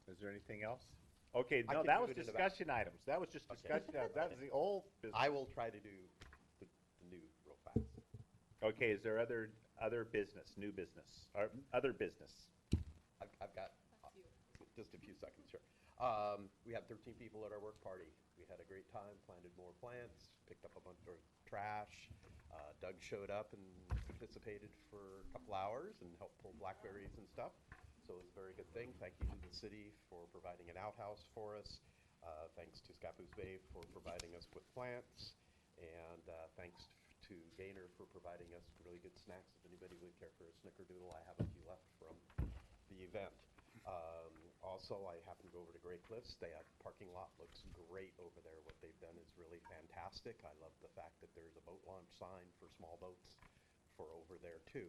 S4: Is there anything else? Okay,
S1: I
S4: no,
S1: can
S4: that
S1: do
S4: was
S1: it in about-
S4: discussion items. That was just discussion items. That was the old business.
S1: I will try to do the new real fast.
S4: Okay, is there other business, new business, or other business?
S1: I've got just a few seconds here. We had 13 people at our work party. We had a great time, planted more plants, picked up a bunch of trash. Doug showed up and participated for a couple hours and helped pull blackberries and stuff. So it was a very good thing. Thank you to the city for providing an outhouse for us. Thanks to Scappoose Bay for providing us with plants. And thanks to Gaynor for providing us really good snacks. If anybody would care for a snickerdoodle, I have a few left from the event. Also, I happened to go over to Great Cliffs. They have parking lot, looks great over there. What they've done is really fantastic. I love the fact that there's a boat launch sign for small boats for over there too.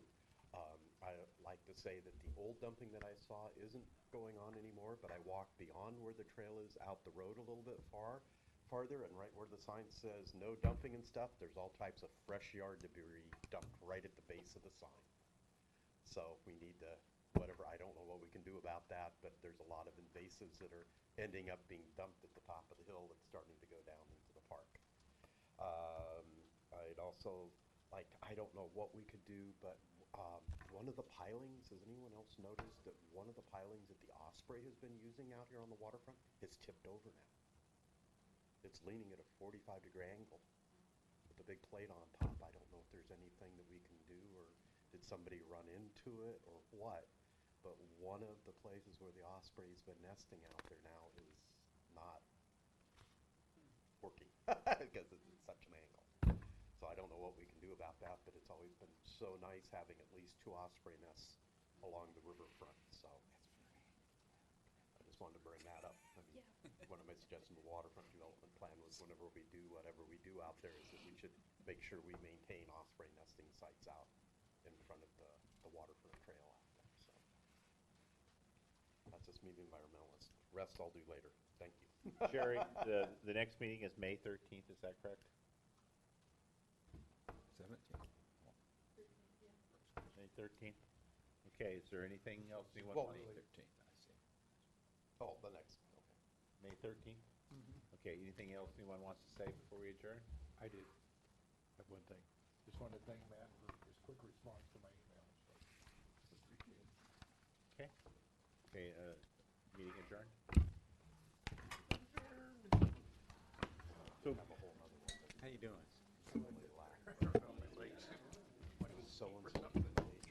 S1: I like to say that the old dumping that I saw isn't going on anymore, but I walked beyond where the trail is out the road a little bit farther, and right where the sign says no dumping and stuff, there's all types of fresh yard debris dumped right at the base of the sign. So we need to, whatever, I don't know what we can do about that, but there's a lot of invasives that are ending up being dumped at the top of the hill that's starting to go down into the park. I'd also like, I don't know what we could do, but one of the pilings, has anyone else noticed that one of the pilings that the Osprey has been using out here on the waterfront is tipped over now? It's leaning at a 45-degree angle with a big plate on top. I don't know if there's anything that we can do, or did somebody run into it or what, but one of the places where the Osprey's been nesting out there now is not working because it's at such an angle. So I don't know what we can do about that, but it's always been so nice having at least 2 osprey nests along the riverfront, so I just wanted to bring that up. I mean, one of my suggestions in the waterfront development plan was whenever we do whatever we do out there is that we should make sure we maintain osprey nesting sites out in front of the waterfront trail out there, so. That's just me, the environmentalist. Rest I'll do later. Thank you.
S4: Sherry, the next meeting is May 13th, is that correct?
S7: 17th.
S4: May 13th? Okay, is there anything else you want?
S1: Well,
S7: May 13th, I see.
S1: Oh, the next, okay.
S4: May 13th? Okay, anything else anyone wants to say before we adjourn?
S3: I did. Have one thing. Just wanted to thank Matt for his quick response to my email. So, appreciate it.
S4: Okay. Okay, meeting adjourned? So,
S7: How you doing?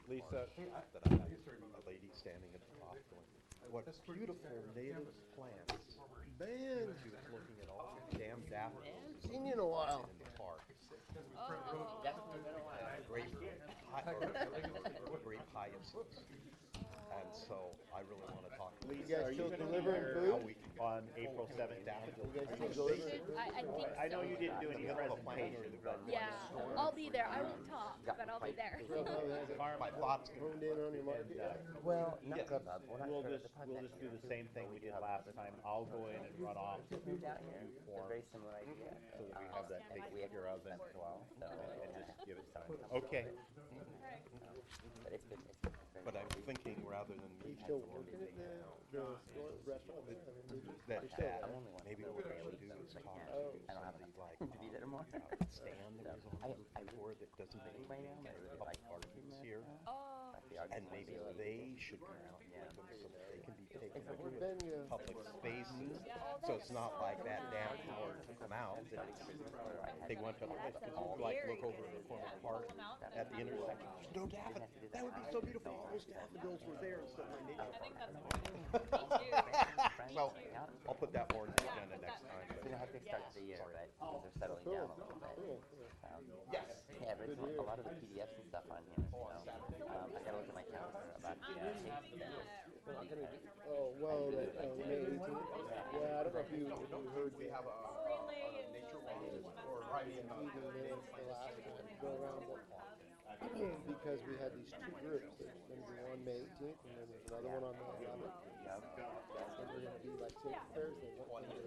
S4: Lisa,
S1: That I had a lady standing at the top going, what beautiful native plants.
S15: Man,
S1: She was looking at all the damn daffodils
S15: seen you in a while.
S1: in the park.
S13: Definitely been a while.
S1: Great hyacinths. And so I really want to talk.
S4: Lisa,
S15: guys
S4: are you
S15: still
S4: gonna be
S15: delivering
S4: here?
S15: food?
S1: How we can
S4: on April 17th. I know you didn't do any presentation, but
S12: Yeah, I'll be there. I won't talk, but I'll be there.
S1: My thoughts.
S15: Honed in on your market yet?
S4: well,
S13: Not Grubhub, we're not
S4: we'll
S13: sure
S4: just,
S13: the time
S4: we'll
S13: next
S4: just do
S13: year.
S4: the same thing we did last time. I'll go in and run off
S13: Just moved out here.
S4: new
S13: It's a
S4: forms
S13: very similar idea.
S4: so that we
S13: Um,
S4: have that
S13: we
S4: taken
S13: have
S4: care of and,
S13: as well, so.
S4: and just give it time.
S13: Sorry.
S4: Okay.
S13: But it's been, it's been very.
S1: But I'm thinking rather than
S15: You
S1: meet
S15: still
S1: at the
S15: working at the store, restaurant there? I mean,
S1: that,
S15: you're still
S13: I'm
S15: there?
S13: only one.
S1: maybe
S13: day
S1: what
S13: a
S1: they would
S13: week,
S1: do
S13: so
S1: is
S13: I
S1: talk
S13: can't-
S1: to
S13: I don't have
S1: somebody
S13: enough
S1: like
S13: time to be there tomorrow.
S1: stand that was
S13: I
S1: on the tour that doesn't
S13: I
S1: make
S13: right now, but I really
S1: public
S13: like
S1: gardens here.
S12: Oh,
S13: like the art
S1: And maybe they should come out
S13: Yeah.
S1: with them so that they can be taken
S13: It's a
S1: over
S15: Then you,
S1: public spaces. So it's not like that damn Howard took them out. That they went to, like, look over the corner park at the intersection. There's no daffodils. That would be so beautiful. All those daffodils were there instead of my nature
S2: I think
S1: park.
S2: that's
S1: So I'll put that more on the agenda next time.
S13: It's been a hectic start to the year, but things are settling down a little bit.
S1: Yes.
S13: Yeah, I've read a lot of the PDFs and stuff on here, you know. I gotta look at my calendar about the,
S15: oh, well, that, May 18th? Yeah, I don't know if you heard
S1: We have a nature walk or riding
S15: the meeting minutes the last time, go around what, because we had these two groups. There's gonna be one May 18th, and then there's another one on May 11th. And we're gonna be like, say, Thursday, one thing